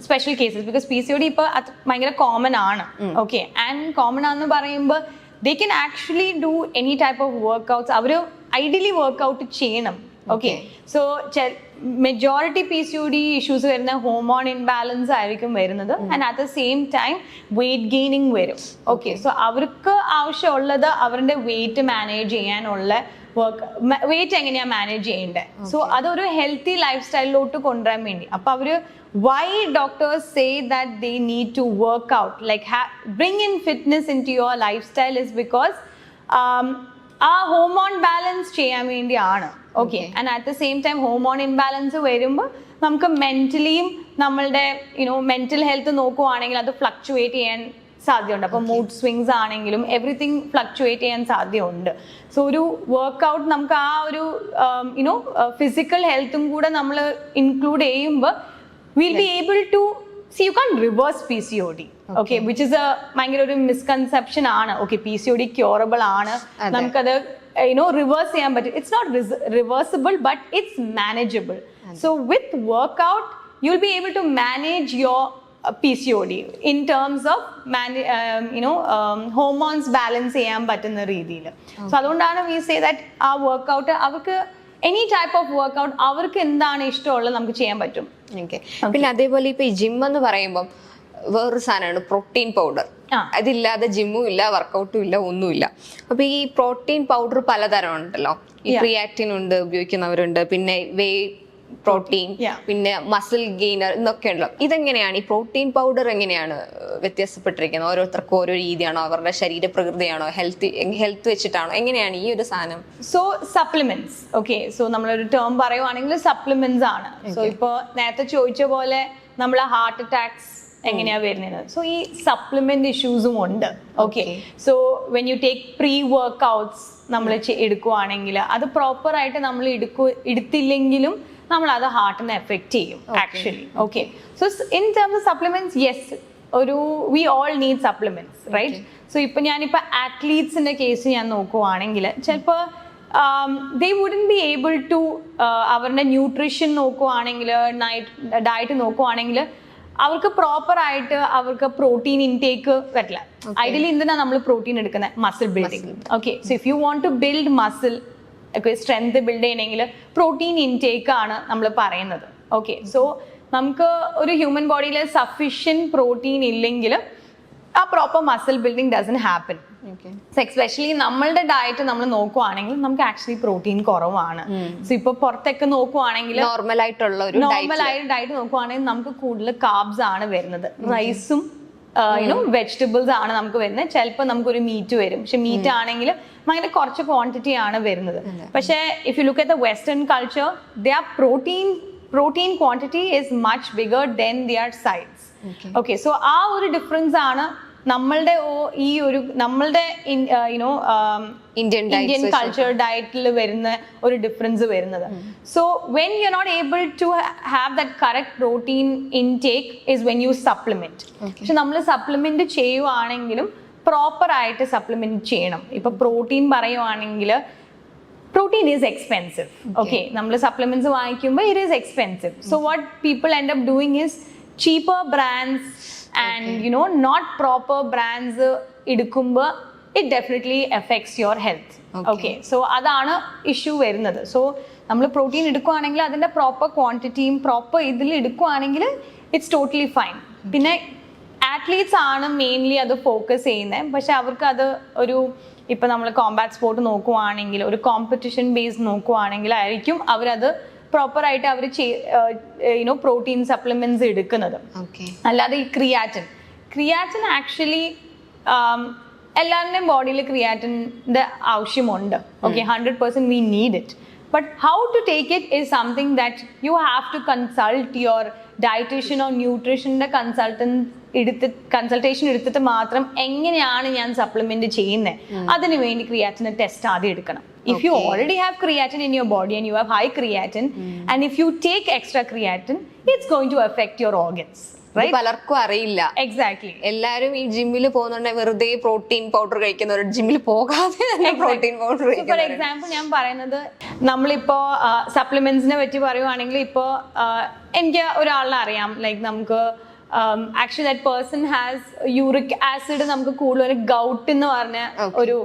special cases, because PCOD ഇപ്പോൾ ഭയങ്കര കോമൺ ആണ്. ഓക്കെ, ആൻഡ് കോമൺ ആണെന്ന് പറയുമ്പോൾ they can actually do any type of workouts. അവർ ഐഡിയലി വർക്ക്ഔട്ട് ചെയ്യണം. Okay, so majority PCOD issues വരുന്ന ഹോർമോൺ ഇൻബാലൻസ് ആയിരിക്കും വരുന്നത്, and at the same time weight gaining വരും. ഓക്കെ, സോ അവർക്ക് ആവശ്യമുള്ളത് അവരുടെ വെയിറ്റ് മാനേജ് ചെയ്യാനുള്ള വെയിറ്റ് എങ്ങനെയാ മാനേജ് ചെയ്യേണ്ടത്. സോ അതൊരു ഹെൽത്തി ലൈഫ് സ്റ്റൈലിലോട്ട് കൊണ്ടുവരാൻ വേണ്ടി. അപ്പൊ അവര് why doctors say that they need to work out, like bring in fitness into your lifestyle, is because ആ ഹോർമോൺ ബാലൻസ് ചെയ്യാൻ വേണ്ടിയാണ്. Okay, and at the same time hormone imbalance വരുമ്പോൾ നമുക്ക് മെന്റലിയും നമ്മളുടെ മെന്റൽ ഹെൽത്ത് നോക്കുവാണെങ്കിൽ അത് ഫ്ലക്ച്വേറ്റ് ചെയ്യാൻ സാധ്യതയുണ്ട്. അപ്പോൾ മൂഡ് സ്വിങ്സ് ആണെങ്കിലും എവറിത്തിങ് ഫ്ലക്ച്വേറ്റ് ചെയ്യാൻ സാധ്യതയുണ്ട്. സോ ഒരു വർക്ക്ഔട്ട് നമുക്ക് ആ ഒരു ഫിസിക്കൽ ഹെൽത്തും കൂടെ നമ്മൾ ഇൻക്ലൂഡ് ചെയ്യുമ്പോൾ we'll be able to see, you can't reverse PCOD, okay, which is a ഭയങ്കര ഒരു മിസ്കൺസെപ്ഷൻ ആണ്. ഓക്കെ, PCOD ക്യൂറബിൾ ആണ്, നമുക്കത് റിവേഴ്സ് ചെയ്യാൻ പറ്റും. It's not reversible, but it's manageable. So with workout you will be able to manage your PCOD in terms of hormones balance ചെയ്യാൻ പറ്റുന്ന രീതിയിൽ. സോ അതുകൊണ്ടാണ് we say that ആ വർക്ക്ഔട്ട് അവർക്ക് എനി ടൈപ്പ് ഓഫ് വർക്ക്ഔട്ട് അവർക്ക് എന്താണ് ഇഷ്ടമുള്ളത് നമുക്ക് ചെയ്യാൻ പറ്റും. പിന്നെ അതേപോലെ ഇപ്പൊ ഈ ജിം എന്ന് പറയുമ്പോൾ വേറൊരു സാധനമാണ് പ്രോട്ടീൻ പൗഡർ. അതില്ലാതെ ജിമ്മും ഇല്ല, വർക്കൗട്ടും ഇല്ല, ഒന്നുമില്ല. അപ്പൊ ഈ പ്രോട്ടീൻ പൗഡർ പലതരം ഉണ്ടല്ലോ. ഈ ക്രിയാറ്റിൻ ഉണ്ട്, ഉപയോഗിക്കുന്നവരുണ്ട്, പിന്നെ വേ പ്രോട്ടീൻ, പിന്നെ മസിൽ ഗെയിനർ എന്നൊക്കെ ഉണ്ടല്ലോ. ഇതെങ്ങനെയാണ് ഈ പ്രോട്ടീൻ പൗഡർ എങ്ങനെയാണ് വ്യത്യാസപ്പെട്ടിരിക്കുന്നത്? ഓരോരുത്തർക്കും ഓരോ രീതിയാണോ, അവരുടെ ശരീര പ്രകൃതിയാണോ, ഹെൽത്ത് വെച്ചിട്ടാണോ, എങ്ങനെയാണ് ഈ ഒരു സാധനം? സോ സപ്ലിമെന്റ്സ്, ഓക്കെ, സോ നമ്മളൊരു ടേം പറയുവാണെങ്കിൽ സപ്ലിമെന്റ്സ് ആണ്. സോ ഇപ്പൊ നേരത്തെ ചോദിച്ച പോലെ നമ്മളെ ഹാർട്ട് അറ്റാക്സ് എങ്ങനെയാ വരുന്നത്, സോ ഈ സപ്ലിമെന്റ് ഇഷ്യൂസും ഉണ്ട്. Okay, so when you take pre workouts നമ്മൾ എടുക്കുവാണെങ്കിൽ അത് പ്രോപ്പർ ആയിട്ട് നമ്മൾ എടുത്തില്ലെങ്കിലും നമ്മൾ അത് ഹാർട്ടിനെ എഫക്ട് ചെയ്യും actually. Okay, so in terms of supplements, yes, we all need supplements, right? So ഞാനിപ്പോ അത്ലീറ്റ്സിന്റെ കേസ് ഞാൻ നോക്കുവാണെങ്കിൽ ചിലപ്പോൾ they wouldn't be able to അവരുടെ ന്യൂട്രീഷൻ നോക്കുവാണെങ്കിൽ, ഡയറ്റ് നോക്കുവാണെങ്കിൽ അവർക്ക് പ്രോപ്പർ ആയിട്ട് അവർക്ക് പ്രോട്ടീൻ ഇൻടേക്ക് പറ്റില്ല. ഐഡിയലി എന്തിനാ നമ്മൾ പ്രോട്ടീൻ എടുക്കുന്നത്? Muscle building. Okay, so if you want to build muscle, strength build ചെയ്യണമെങ്കിൽ പ്രോട്ടീൻ ഇൻടേക്ക് ആണ് നമ്മൾ പറയുന്നത്. ഓക്കെ, സോ നമുക്ക് ഒരു ഹ്യൂമൻ ബോഡിയിൽ സഫിഷ്യൻറ്റ് പ്രോട്ടീൻ ഇല്ലെങ്കിൽ ആ proper muscle building dozen happen. Especially നമ്മളുടെ ഡയറ്റ് നമ്മൾ നോക്കുവാണെങ്കിൽ നമുക്ക് ആക്ച്വലി പ്രോട്ടീൻ കുറവാണ്. സോ ഇപ്പൊ പുറത്തൊക്കെ നോക്കുവാണെങ്കിൽ നോർമൽ ആയിട്ടുള്ള ഡയറ്റ് നോക്കുവാണെങ്കിൽ നമുക്ക് കൂടുതൽ കാർബ്സ് ആണ് വരുന്നത്. റൈസും വെജിറ്റബിൾസ് ആണ് നമുക്ക് വരുന്നത്. ചിലപ്പോൾ നമുക്കൊരു മീറ്റ് വരും, പക്ഷെ മീറ്റ് ആണെങ്കിൽ ഭയങ്കര കുറച്ച് ക്വാണ്ടിറ്റി ആണ് വരുന്നത്. പക്ഷേ if you look at the western culture, their protein quantity is much bigger than their size. Okay, so ആ ഒരു ഡിഫറൻസ് ആണ് നമ്മളുടെ ഇന്ത്യൻ കൾച്ചർ ഡയറ്റിൽ വരുന്ന ഒരു ഡിഫറൻസ് വരുന്നത്. So when you are not able to have that correct protein intake is when you supplement. പക്ഷെ നമ്മൾ സപ്ലിമെന്റ് ചെയ്യുവാണെങ്കിലും പ്രോപ്പർ ആയിട്ട് സപ്ലിമെന്റ് ചെയ്യണം. ഇപ്പൊ പ്രോട്ടീൻ പറയുവാണെങ്കിൽ protein is expensive. Okay, നമ്മൾ supplements വാങ്ങിക്കുമ്പോൾ it is expensive. So what people end up doing is cheaper brands and not proper brands എടുക്കുമ്പോൾ it definitely affects your health. Okay, so അതാണ് issue വരുന്നത്. So നമ്മൾ protein എടുക്കുവാണെങ്കിൽ അതിന്റെ proper ക്വാണ്ടിറ്റിയും proper ഇതിൽ എടുക്കുവാണെങ്കിൽ ഇറ്റ്സ് ടോട്ടലി ഫൈൻ. പിന്നെ ആത്ലീറ്റ്സ് ആണ് മെയിൻലി അത് ഫോക്കസ് ചെയ്യുന്നത്. പക്ഷെ അവർക്ക് അത് ഒരു ഇപ്പം നമ്മൾ കോമ്പാറ്റ് സ്പോർട്ട് നോക്കുവാണെങ്കിൽ ഒരു കോമ്പറ്റീഷൻ ബേസ് നോക്കുവാണെങ്കിൽ ആയിരിക്കും അവരത് പ്രോപ്പറായിട്ട് അവർ പ്രോട്ടീൻ സപ്ലിമെന്റ്സ് എടുക്കുന്നത്. അല്ലാതെ ഈ ക്രിയാറ്റിൻ ആക്ച്വലി എല്ലാവരുടെയും ബോഡിയിൽ ക്രിയാറ്റിൻ്റെ ആവശ്യമുണ്ട്. Okay, 100% we need it. But how to take it is something that you have to consult your dietitian or ന്യൂട്രീഷൻ്റെ കൺസൾട്ടേഷൻ എടുത്തിട്ട് മാത്രം എങ്ങനെയാണ് ഞാൻ സപ്ലിമെന്റ് ചെയ്യുന്നത് അതിനു വേണ്ടി ക്രിയാറ്റിന് ടെസ്റ്റ് ആദ്യം എടുക്കണം. If you already have creatine in your body and you have high creatine, and if you take extra creatine, it's going to affect your organs. Right? പലർക്കും അറിയില്ല. Exactly. എല്ലാരും ഈ ജിമ്മിൽ പോകുന്നുണ്ടെ വെറുതെ പ്രോട്ടീൻ പൗഡർ കഴിക്കുന്നവർ, ജിമ്മിൽ പോകാതെ പ്രോട്ടീൻ പൗഡർ. ഫോർ എക്സാമ്പിൾ ഞാൻ പറയുന്നത്, നമ്മളിപ്പോ സപ്ലിമെന്റ്സിനെ പറ്റി പറയുവാണെങ്കിൽ ഇപ്പോ എനിക്ക് ഒരാളിനെ അറിയാം, ലൈക്ക് നമുക്ക് actually that person has uric acid നമുക്ക് കൂടുതൽ ഗൗട്ട് എന്ന് പറഞ്ഞ ഒരു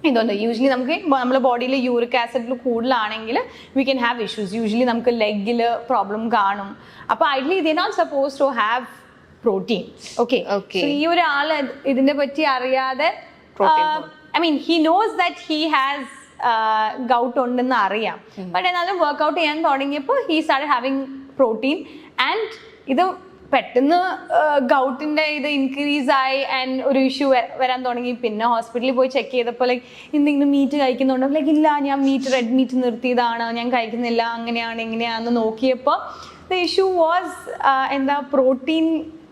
ഇതുണ്ട്. യൂഷ്വലി നമുക്ക് നമ്മുടെ ബോഡിയിൽ യൂറിക് ആസിഡ് കൂടുതലാണെങ്കിൽ we can have issues. Usually നമുക്ക് ലെഗിൽ പ്രോബ്ലം കാണും. അപ്പോൾ ideally they not suppose to have protein. Okay, ഈ ഒരാള് ഇതിനെ പറ്റി അറിയാതെ I mean he knows that he has gout ഉണ്ടെന്ന് അറിയാം. ബട്ട് എന്നാലും വർക്ക്ഔട്ട് ചെയ്യാൻ തുടങ്ങിയപ്പോൾ he started having protein. And ഇത് പെട്ടെന്ന് ഗൗട്ടിന്റെ ഇത് ഇൻക്രീസ് ആയി ആൻഡ് ഒരു ഇഷ്യൂ വരാൻ തുടങ്ങി. പിന്നെ ഹോസ്പിറ്റലിൽ പോയി ചെക്ക് ചെയ്തപ്പോൾ ലൈക്ക് എന്തെങ്കിലും മീറ്റ് കഴിക്കുന്നുണ്ടോ, ലൈക്ക് ഇല്ല, ഞാൻ റെഡ് മീറ്റ് നിർത്തിയതാണ്, ഞാൻ കഴിക്കുന്നില്ല, അങ്ങനെയാണ് ഇങ്ങനെയാണെന്ന് നോക്കിയപ്പോൾ the issue was protein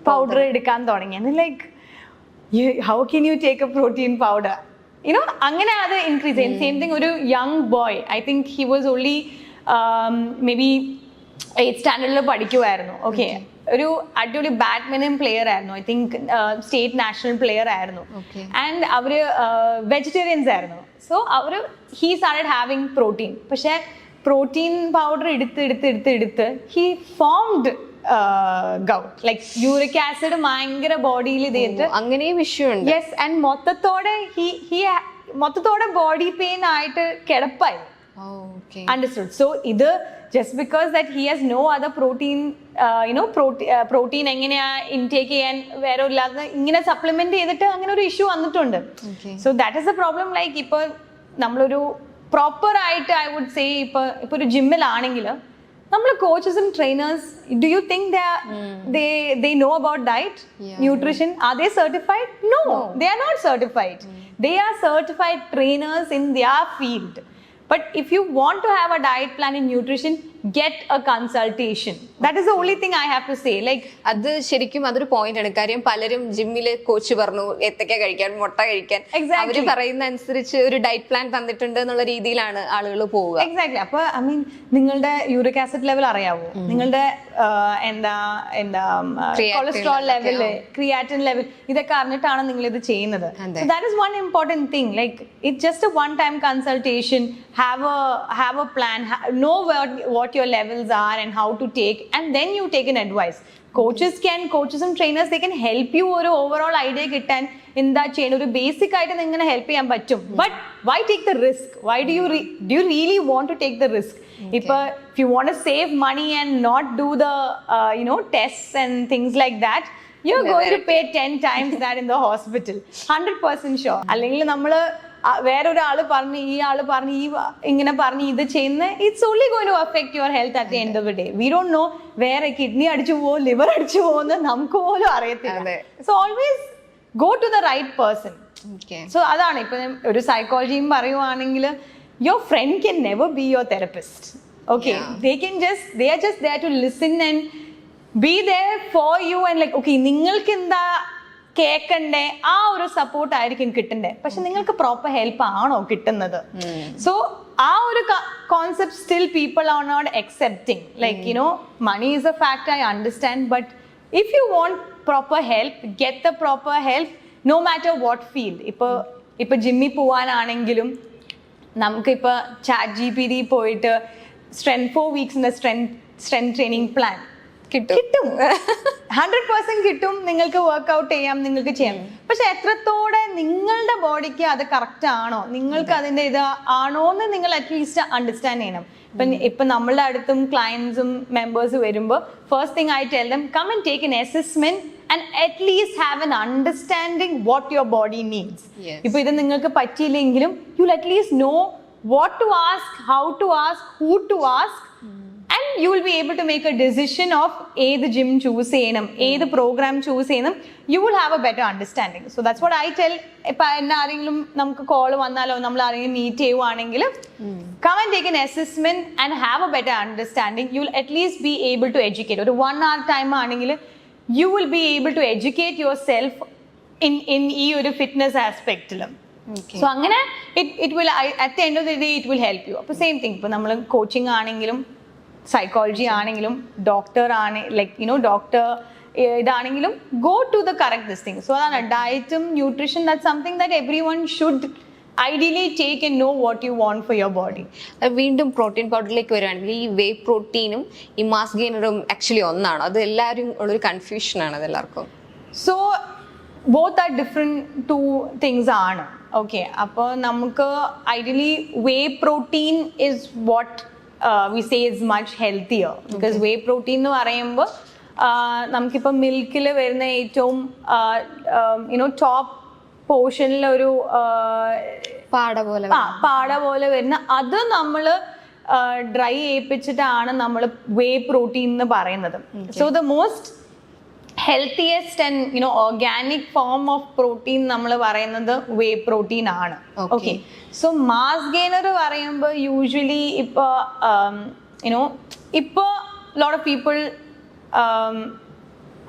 powder എടുക്കാൻ തുടങ്ങി. Like how can you take a protein powder, അങ്ങനെ അത് ഇൻക്രീസ് ചെയ്യും. സെയിം തിങ് ഒരു young boy, I think he was only maybe 8th സ്റ്റാൻഡേർഡിൽ പഠിക്കുമായിരുന്നു. ഓക്കെ, ഒരു അടിപൊളി ബാഡ്മിന്റൺ പ്ലെയർ ആയിരുന്നു. I think state national player ആയിരുന്നു. ആൻഡ് അവര് വെജിറ്റേറിയൻസ് ആയിരുന്നു. സോ അവര് ഹീ സ്റ്റാർട്ടഡ് ഹാവിങ് പ്രോട്ടീൻ. പക്ഷെ പ്രോട്ടീൻ പൗഡർ എടുത്ത് he formed gout, like uric acid ഭയങ്കര ബോഡിയിൽ ചെയ്തിട്ട് അങ്ങനെയും ഇഷ്യൂ ഉണ്ട്. യെസ്, ആൻഡ് മൊത്തത്തോടെ ബോഡി പെയിൻ ആയിട്ട് കിടപ്പായി. Understood. So ഇത് just because that he has no other protein, protein എങ്ങനെയാ ഇൻടേക്ക് ചെയ്യാൻ വേറെ ഇല്ലാതെ ഇങ്ങനെ സപ്ലിമെന്റ് ചെയ്തിട്ട് അങ്ങനെ ഒരു ഇഷ്യൂ വന്നിട്ടുണ്ട്. So that is A problem. Like ഇപ്പൊ നമ്മളൊരു പ്രോപ്പർ ആയിട്ട് ഐ വുഡ് സേ ഇപ്പൊ ഒരു ജിമ്മിലാണെങ്കിൽ നമ്മൾ കോച്ചസും trainers, do you think they know about diet, nutrition? Are they certified? No, they are not certified. They are certified trainers in their field. But if you want to have a diet plan in nutrition, get a consultation. That is the only thing I have to say. Like അത് ശരിക്കും അതൊരു point ആണ്. കാര്യം പലരും ജിമ്മിലെ coach പറഞ്ഞു ഏത്തക്ക കഴിക്കാൻ, മുട്ട കഴിക്കാൻ, അവര് പറയുന്ന അനുസരിച്ച് ഒരു ഡയറ്റ് പ്ലാൻ തന്നിട്ടുണ്ട് എന്നുള്ള രീതിയിലാണ് ആളുകൾ പോവുക. എക്സാക്ട്ലി. അപ്പൊ ഐ മീൻ നിങ്ങളുടെ യൂറിക് ആസിഡ് ലെവൽ അറിയാവോ, നിങ്ങളുടെ കൊളസ്ട്രോൾ ലെവല്, ക്രിയാറ്റിൻ ലെവൽ, ഇതൊക്കെ അറിഞ്ഞിട്ടാണ് നിങ്ങൾ ഇത് ചെയ്യുന്നത്. That is one important thing. Like it just A one time consultation. Have a plan, know what your levels are and how to take, and then you take an advice. Coaches and trainers, they can help you ഒരു overall idea കിട്ടാൻ എന്താ ചെയ്യണം, ഒരു basic ആയിട്ട് നിങ്ങനെ help ചെയ്യാൻ പറ്റും. But why take the risk? Why do you really want to take the risk? If you want to save money and not do the tests and things like that, you're going to pay 10 times that in the hospital. 100% sure. അല്ലെങ്കിൽ നമ്മള് വേറൊരാള് പറഞ്ഞ് ഈ ആള് പറഞ്ഞ് ഇങ്ങനെ പറഞ്ഞ് ഇത് ചെയ്യുന്ന, it's only going to affect your health at the end of the day. We don't know വേറെ കിഡ്നി അടിച്ചു പോവോ ലിവർ അടിച്ചു പോകുമെന്ന് നമുക്ക് പോലും അറിയത്തില്ല. So always go to the right person. So അതാണ് ഇപ്പൊ ഒരു സൈക്കോളജിയും പറയുവാണെങ്കിൽ your friend can never be your therapist. Okay, they are just there to listen and be there for you and like okay നിങ്ങൾക്ക് എന്താ കേൾക്കണ്ടേ ആ ഒരു സപ്പോർട്ട് ആയിരിക്കും കിട്ടണ്ടേ. പക്ഷെ നിങ്ങൾക്ക് പ്രോപ്പർ ഹെൽപ്പ് ആണോ കിട്ടുന്നത്? സോ ആ ഒരു concept still people are not accepting. Like money is a fact, I understand. But if you want proper help, get the proper help no matter what field. ഇപ്പൊ ജിമ്മിൽ പോവാനാണെങ്കിലും നമുക്കിപ്പോൾ ChatGPT പോയിട്ട് 4 weeks strength training plan കിട്ടും. 100% കിട്ടും, നിങ്ങൾക്ക് workout ചെയ്യാം, നിങ്ങൾക്ക് ചെയ്യാം. പക്ഷെ എത്രത്തോടെ നിങ്ങളുടെ ബോഡിക്ക് അത് കറക്റ്റ് ആണോ, നിങ്ങൾക്ക് അതിന്റെ ഇത് ആണോ എന്ന് നിങ്ങൾ അറ്റ്ലീസ്റ്റ് അണ്ടർസ്റ്റാൻഡ് ചെയ്യണം. ഇപ്പൊ നമ്മളുടെ അടുത്തും ക്ലയൻസും മെമ്പേഴ്സ് വരുമ്പോൾ first thing I tell them come and take an assessment and at least have an understanding what your body needs. If ഇത് നിങ്ങൾക്ക് പറ്റിയില്ലെങ്കിലും you'll at least know what to ask, how to ask, who to ask, and you will be able to make a decision of ഏത് gym choose ചെയ്യണം, ഏത് program choose ചെയ്യണം. You will have a better understanding. So that's what I tell. ഇപ്പൊ എന്നെ ആരെങ്കിലും നമുക്ക് call വന്നാലോ നമ്മൾ ആരെങ്കിലും മീറ്റ് ചെയ്യുവാണെങ്കിൽ come and take an assessment and have a better understanding. You will at least be able to educate. ഒരു 1 hour time ആണെങ്കിൽ you will be able to educate yourself in ഈ ഒരു ഫിറ്റ്നസ് ആസ്പെക്റ്റിലും. സോ അങ്ങനെ it will at the end of the day it will help you. അപ്പോൾ same thing, ഇപ്പോൾ നമ്മൾ coaching ആണെങ്കിലും psychology ആണെങ്കിലും ഡോക്ടർ ആണ് ഡോക്ടർ ഇതാണെങ്കിലും go to the correct this thing. So അതാണ് ഡയറ്റും nutrition, that's something that everyone should ideally take and know what you want for your body. വീണ്ടും protein പൗഡറിലേക്ക് വരുവാണെങ്കിൽ ഈ വേ പ്രോട്ടീനും ഈ മാസ് ഗെയിനറും ആക്ച്വലി ഒന്നാണ്? അത് എല്ലാവരും ഉള്ളൊരു കൺഫ്യൂഷനാണ് അത് എല്ലാവർക്കും. So both are different two things ആണ്. ഓക്കെ, അപ്പോൾ നമുക്ക് ideally way protein is what we say is much healthier. Because way protein എന്ന് പറയുമ്പോൾ നമുക്കിപ്പോൾ മിൽക്കിൽ വരുന്ന ഏറ്റവും ടോപ്പ് പോർഷനിൽ ഒരു പാട പോലെ വരുന്ന അത് നമ്മൾ ഡ്രൈ ചെയ്യിപ്പിച്ചിട്ടാണ് നമ്മൾ വേ പ്രോട്ടീൻ എന്ന് പറയുന്നത്. So the most healthiest and organic form of protein നമ്മൾ പറയുന്നത് വേ പ്രോട്ടീൻ ആണ്. ഓക്കെ, സോ മാസ് ഗെയിനർ പറയുമ്പോൾ യൂഷ്വലി ഇപ്പൊ ലോട്ട് ഓഫ് പീപ്പിൾ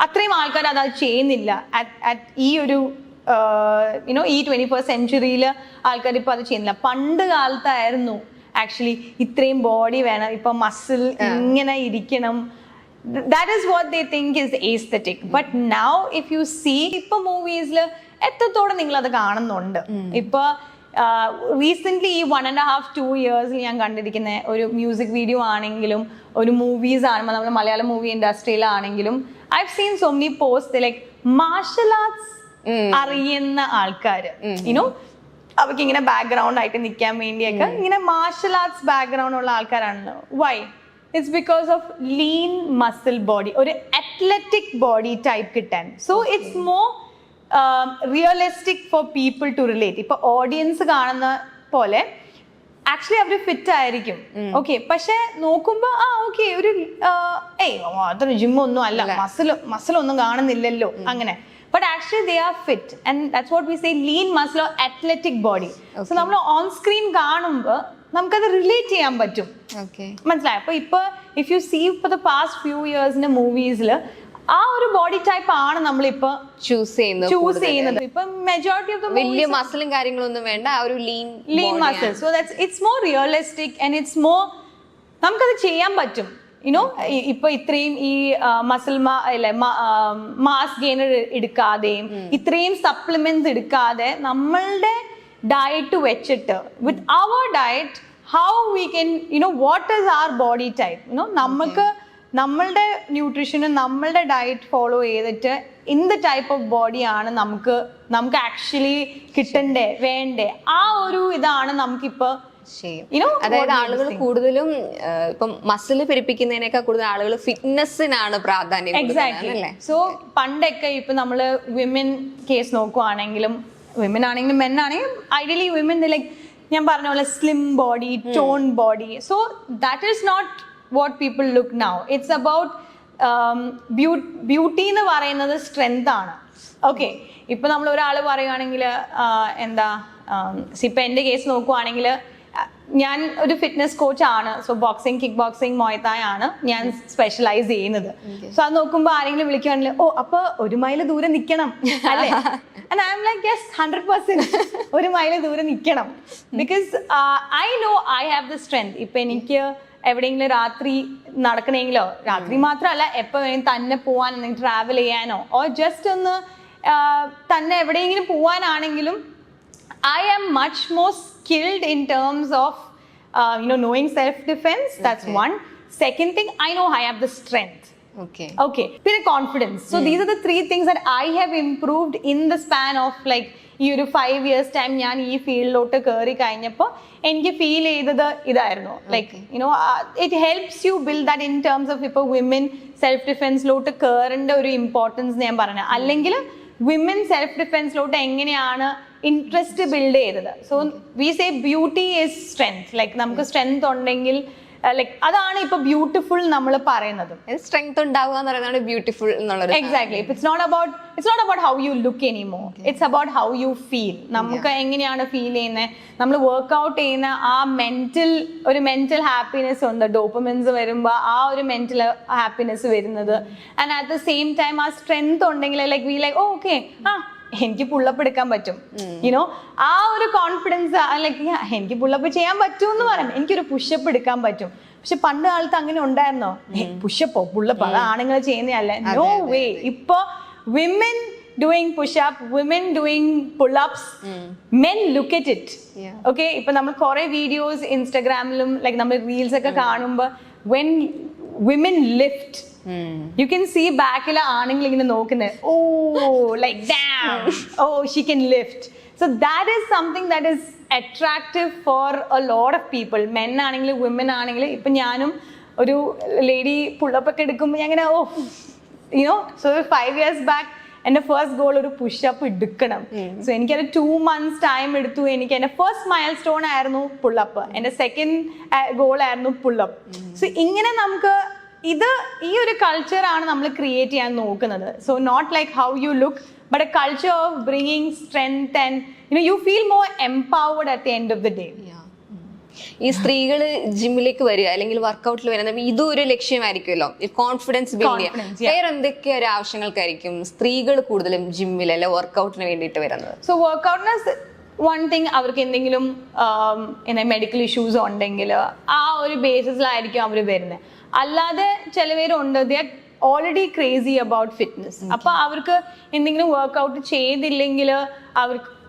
അത്രയും ആൾക്കാർ അത് ചെയ്യുന്നില്ല. ഈ ഒരു ഈ 21st centuryയിൽ ആൾക്കാർ ഇപ്പൊ അത് ചെയ്യുന്നില്ല. പണ്ട് കാലത്തായിരുന്നു ആക്ച്വലി ഇത്രയും ബോഡി വേണം, ഇപ്പൊ മസിൽ ഇങ്ങനെ ഇരിക്കണം. That is what they think is aesthetic. But now if you see ഇപ്പൊ മൂവീസിൽ എത്രത്തോടെ നിങ്ങൾ അത് കാണുന്നുണ്ട്. ഇപ്പൊ റീസെന്റ് ഈ 1.5-2 years ഞാൻ കണ്ടിരിക്കുന്ന ഒരു മ്യൂസിക് വീഡിയോ ആണെങ്കിലും ഒരു മൂവീസ് ആണെങ്കിലും നമ്മുടെ മലയാളം മൂവി ഇൻഡസ്ട്രിയിലാണെങ്കിലും I've seen so many posts like martial arts അറിയുന്ന ആൾക്കാര് അവർക്ക് ഇങ്ങനെ ബാക്ക്ഗ്രൗണ്ട് ആയിട്ട് നിൽക്കാൻ വേണ്ടിയൊക്കെ ഇങ്ങനെ മാർഷൽ ആർട്സ് ബാക്ക്ഗ്രൗണ്ട് ഉള്ള ആൾക്കാരാണല്ലോ. Why? It's because of lean muscle body, ഒരു അത്ലറ്റിക് ബോഡി ടൈപ്പ് കിട്ടാൻ. So it's more realistic for people to relate. ഇപ്പൊ ഓഡിയൻസ് കാണുന്ന പോലെ ആക്ച്വലി അവര് ഫിറ്റ് ആയിരിക്കും. ഓക്കെ, പക്ഷെ നോക്കുമ്പോ ഓക്കെ ഒരു അത്ര ജിമ്മൊന്നും അല്ല, മസിലൊന്നും കാണുന്നില്ലല്ലോ അങ്ങനെ. But actually they are fit, and that's what we say lean muscle or athletic body. Okay. So നമ്മൾ ഓൺ സ്ക്രീൻ കാണുമ്പോൾ നമുക്കത് റിലേറ്റ് ചെയ്യാൻ പറ്റും. മനസ്സിലായോ? അപ്പൊ ഇപ്പൊ if you see for the past few ഇയേഴ്സിന്റെ മൂവീസിൽ ആ ഒരു ബോഡി ടൈപ്പ് ആണ് നമ്മളിപ്പോ ചൂസ് ചെയ്യുന്നത്. ഇപ്പൊ മെജോറിറ്റി ഓഫ് ദ വലിയ മസിലും കാര്യങ്ങളൊന്നും വേണ്ട, ആ ഒരു lean muscle. So that's it's more realistic and it's more നമുക്കത് ചെയ്യാൻ പറ്റും. ഇപ്പൊ ഇത്രയും ഈ മസിൽ മാസ് ഗെയിനർ എടുക്കാതെയും ഇത്രയും സപ്ലിമെന്റ്സ് എടുക്കാതെ നമ്മളുടെ ഡയറ്റ് വെച്ചിട്ട് with our diet how we can what is our body type നമുക്ക് നമ്മളുടെ ന്യൂട്രീഷനും നമ്മളുടെ ഡയറ്റ് ഫോളോ ചെയ്തിട്ട് എന്ത് ടൈപ്പ് ഓഫ് ബോഡിയാണ് നമുക്ക് ആക്ച്വലി കിട്ടണ്ടേ വേണ്ടേ ആ ഒരു ഇതാണ് നമുക്കിപ്പോ. അതായത് ആളുകൾ കൂടുതലും ഇപ്പം മസിൽ പെരുപ്പിക്കുന്നതിനേക്കാൾ കൂടുതൽ ആളുകൾ ഫിറ്റ്നസിനാണ് പ്രാധാന്യം. എക്സാക്ട്ലി. സോ പണ്ടൊക്കെ ഇപ്പൊ നമ്മള് വിമൻ കേസ് നോക്കുവാണെങ്കിലും വിമൻ ആണെങ്കിലും മെൻ ആണെങ്കിലും ഐഡിയലി വിമൻ ലൈക്ക് ഞാൻ പറഞ്ഞ പോലെ slim body, tone body. So that is not what people look now. It's about beauty എന്ന് പറയുന്നത് സ്ട്രെങ്ത് ആണ്. ഓക്കെ, ഇപ്പൊ നമ്മൾ ഒരാൾ പറയുവാണെങ്കിൽ എന്താ ഇപ്പൊ എന്റെ കേസ് നോക്കുവാണെങ്കിൽ ഞാൻ ഒരു ഫിറ്റ്നസ് കോച്ച് ആണ്. സോ ബോക്സിങ്, കിക്ക് ബോക്സിങ്, മൊയ്തായ് ആണ് ഞാൻ സ്പെഷ്യലൈസ് ചെയ്യുന്നത്. സോ അത് നോക്കുമ്പോ ആരെങ്കിലും വിളിക്കുകയാണെങ്കിൽ അപ്പൊ 1 മൈൽ ദൂരെ നിൽക്കണം അല്ലേ? And I'm like, yes, 100% 1 mile ദൂരെ നിൽക്കണം. Because I know I have the strength. ഇപ്പൊ എനിക്ക് എവിടെയെങ്കിലും രാത്രി നടക്കണമെങ്കിലോ, രാത്രി മാത്രമല്ല എപ്പോ വേണമെങ്കിൽ തന്നെ പോവാൻ, എന്തെങ്കിലും ട്രാവൽ ചെയ്യാനോ ഓർ ജസ്റ്റ് ഒന്ന് തന്നെ എവിടെയെങ്കിലും പോവാനാണെങ്കിലും I am much more skilled in terms of knowing self defense. That's one. Second thing, I know I have the strength. Okay. പിന്നെ confidence. So these are the 3 things that I have improved in the span of like ഈ ഒരു 5 years time ഞാൻ ഈ ഫീൽഡിലോട്ട് കയറി കഴിഞ്ഞപ്പോൾ എനിക്ക് feel ചെയ്തത് ഇതായിരുന്നു. Like you know it helps you build that in terms of ഇപ്പോൾ വിമൻ സെൽഫ് ഡിഫെൻസിലോട്ട് കയറേണ്ട ഒരു ഇമ്പോർട്ടൻസ് ഞാൻ പറഞ്ഞത്. അല്ലെങ്കിൽ വിമൻ സെൽഫ് ഡിഫെൻസിലോട്ട് എങ്ങനെയാണ് ഇൻട്രസ്റ്റ് ബിൽഡ് ചെയ്തത്. So we say beauty is strength. Like നമുക്ക് സ്ട്രെങ്ത് ഉണ്ടെങ്കിൽ ലൈക്ക് അതാണ് ഇപ്പൊ ബ്യൂട്ടിഫുൾ നമ്മൾ പറയുന്നത്. സ്ട്രെങ്ത് ഉണ്ടാവുക എന്ന് പറയുന്നത് ബ്യൂട്ടിഫുൾ എന്നുള്ളത്. Exactly. It's not about how you look anymore. It's about how you feel. നമുക്ക് എങ്ങനെയാണ് ഫീൽ ചെയ്യുന്നത്, നമ്മൾ വർക്ക്ഔട്ട് ചെയ്യുന്ന ആ മെന്റൽ ഹാപ്പിനെസ് ഉണ്ട്. ഡോപ്പമിൻസ് വരുമ്പോൾ ആ ഒരു മെന്റൽ ഹാപ്പിനെസ് വരുന്നത്. And at the same time ആ സ്ട്രെങ്ത് ഉണ്ടെങ്കിൽ ലൈക്ക് വി ലൈക്ക് ഓക്കെ എനിക്ക് പുള്ളപ്പ് എടുക്കാൻ പറ്റും. യുനോ ആ ഒരു കോൺഫിഡൻസ് ലൈക്ക് എനിക്ക് പുള്ളപ്പ് ചെയ്യാൻ പറ്റും എന്ന് പറയാം. എനിക്കൊരു പുഷപ്പ് എടുക്കാൻ പറ്റും. പക്ഷെ പണ്ട് കാലത്ത് അങ്ങനെ ഉണ്ടായിരുന്നോ? പുഷപ്പോ പുള്ളപ്പ് അത് ആണുങ്ങൾ ചെയ്യുന്നതല്ലേ? No way. ഇപ്പൊ women doing push-up, women doing pull-ups, men look at it. Okay, ഇപ്പൊ നമ്മൾ കുറെ വീഡിയോസ് ഇൻസ്റ്റാഗ്രാമിലും ലൈക്ക് നമ്മൾ റീൽസ് ഒക്കെ കാണുമ്പോൾ when women lift, you can see ബാക്കിലെ ആണെങ്കിൽ ഇങ്ങനെ നോക്കുന്നത്, ഓ like damn, oh she can lift. So that is something that is attractive for a lot of people. Men ആണെങ്കിലും women ആണെങ്കിലും. ഇപ്പൊ ഞാനും ഒരു ലേഡി പുള്ളപ്പ് ഒക്കെ എടുക്കുമ്പോൾ ഞാൻ ഇങ്ങനെ യുനോ സോ 5 years back എൻ്റെ ഫസ്റ്റ് ഗോൾ ഒരു പുഷപ്പ് എടുക്കണം. സോ എനിക്കത് 2 months ടൈം എടുത്തു. എനിക്ക് എൻ്റെ ഫസ്റ്റ് മൈൽ സ്റ്റോൺ ആയിരുന്നു പുള്ളപ്പ്. എൻ്റെ സെക്കൻഡ് ഗോൾ ആയിരുന്നു പുള്ളപ്പ്. സോ ഇങ്ങനെ നമുക്ക് ഈ ഒരു കൾച്ചറാണ് നമ്മൾ ക്രിയേറ്റ് ചെയ്യാൻ നോക്കുന്നത്. So not like how you look but a culture of bringing strength and you feel more empowered at the end of the day. ഈ സ്ത്രീകൾ ജിമ്മിലേക്ക് വരിക അല്ലെങ്കിൽ വർക്കൗട്ടിൽ വരുന്നത് ഇതും ഒരു ലക്ഷ്യമായിരിക്കുമല്ലോ, കോൺഫിഡൻസ് ബിൽഡ് ചെയ്യാൻ. വേറെ എന്തൊക്കെ ഒരു ആവശ്യങ്ങൾക്കായിരിക്കും സ്ത്രീകൾ കൂടുതലും ജിമ്മിൽ അല്ലെ വർക്കൗട്ടിന് വേണ്ടിയിട്ട് വരുന്നത്? സോ വർക്കൗട്ടിന് വൺ തിങ് അവർക്ക് എന്തെങ്കിലും മെഡിക്കൽ ഇഷ്യൂസ് ഉണ്ടെങ്കിൽ ആ ഒരു ബേസിസിലായിരിക്കും അവർ വരുന്നത്. അല്ലാതെ ചിലവരുണ്ട് they are already crazy about fitness. അപ്പൊ അവർക്ക് എന്തെങ്കിലും വർക്ക്ഔട്ട് ചെയ്തില്ലെങ്കിൽ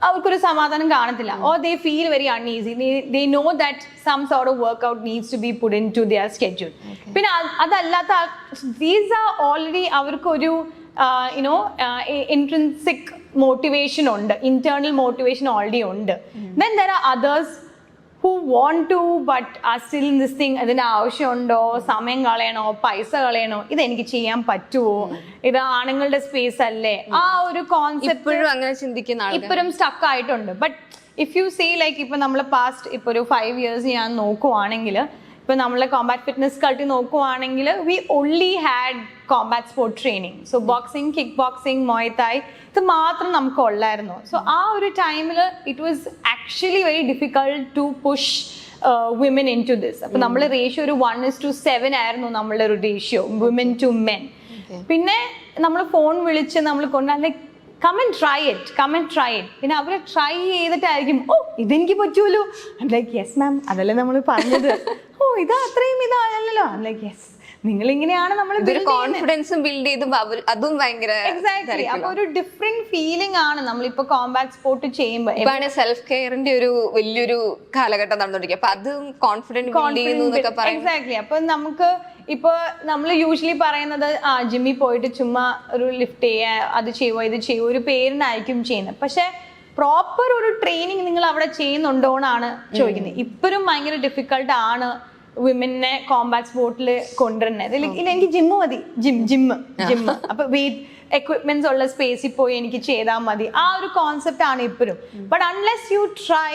അവർക്കൊരു സമാധാനം കാണത്തില്ല. Or they feel very uneasy. They know that some sort of workout needs to be put into their schedule. പിന്നെ അതല്ലാത്ത ദീസ് ആർ ഓൾറെഡി അവർക്കൊരു ഇൻട്രിൻസിക് മോട്ടിവേഷൻ ഉണ്ട്, ഇന്റേണൽ മോട്ടിവേഷൻ ഓൾറെഡി ഉണ്ട്. Then there are others who want to but are still in this thing. അതിന്റെ ആവശ്യമുണ്ടോ, സമയം കളയണോ, പൈസ കളയണോ, ഇതെനിക്ക് ചെയ്യാൻ പറ്റുമോ, ഇത് ആണുങ്ങളുടെ സ്പേസ് അല്ലേ, ആ ഒരു കോൺസെപ്റ്റ് അങ്ങനെ ചിന്തിക്കുന്ന ഇപ്പോഴും സ്റ്റക്ക് ആയിട്ടുണ്ട്. But if you see like ഇപ്പൊ നമ്മൾ പാസ്റ്റ് ഇപ്പൊ ഒരു 5 years ഞാൻ നോക്കുവാണെങ്കിൽ, ഇപ്പൊ നമ്മളെ കോമ്പാറ്റ് ഫിറ്റ്നസ് കൾട്ട് നോക്കുവാണെങ്കിൽ we only had combat sport training. So boxing, kick boxing, muay Thai ഇത് മാത്രം നമുക്ക് ഉള്ളായിരുന്നു. സോ ആ ഒരു ടൈമിൽ it was actually very difficult to push women into this. അപ്പൊ നമ്മൾ റേഷ്യോ ഒരു 1:7 ആയിരുന്നു നമ്മളുടെ ഒരു റേഷ്യോ വിമൻ ടു മെൻ. പിന്നെ നമ്മൾ ഫോൺ വിളിച്ച് നമ്മൾ കൊണ്ടുവന്ന come and try it. പിന്നെ അവര് ട്രൈ ചെയ്തിട്ടായിരിക്കും ഓ ഇതെനിക്ക് പറ്റുമല്ലോ. ലൈക്ക് യെസ് മാം അതല്ലേ നമ്മൾ പറഞ്ഞത്. ഓ ഇത് അത്രയും ഇതല്ലല്ലോ. ലൈക്ക് യെസ് നിങ്ങൾ ഇങ്ങനെയാണ് നമ്മൾ കോൺഫിഡൻസും ബിൽഡ് ചെയ്തും അതും ഭയങ്കര എക്സാക്ട്ലി. അപ്പൊ ഒരു ഡിഫറെന്റ് ഫീലിംഗ് ആണ് നമ്മളിപ്പോ കോമ്പാറ്റ് സ്പോർട്ട് ചെയ്യുമ്പോൾ. സെൽഫ് കെയറിന്റെ ഒരു വലിയൊരു കാലഘട്ടം നടന്നുകൊണ്ടിരിക്കുക. അപ്പൊ അതും കോൺഫിഡൻസ് എക്സാക്ട്ലി. അപ്പൊ നമുക്ക് ഇപ്പൊ നമ്മൾ യൂഷ്വലി പറയുന്നത് ജിമ്മിൽ പോയിട്ട് ചുമ്മാ ഒരു ലിഫ്റ്റ് ചെയ്യുക, അത് ചെയ്യുക, ഇത് ചെയ്യുക, ഒരു പേരിനായിരിക്കും ചെയ്യുന്നത്. പക്ഷെ പ്രോപ്പർ ഒരു ട്രെയിനിങ് നിങ്ങൾ അവിടെ ചെയ്യുന്നുണ്ടോന്നാണ് ചോദിക്കുന്നത്. ഇപ്പോഴും ഭയങ്കര ഡിഫിക്കൾട്ട് ആണ് വിമനെ കോമ്പാറ്റ് സ്പോർട്ടിൽ കൊണ്ടുവരുന്നത്. ഇല്ല എനിക്ക് ജിമ്മ് മതി, ജിമ്മ് അപ്പൊ വെയിറ്റ് എക്വിപ്മെന്റ്സ് ഉള്ള സ്പേസിൽ പോയി എനിക്ക് ചെയ്താൽ മതി, ആ ഒരു കോൺസെപ്റ്റ് ആണ് ഇപ്പോഴും. But unless you try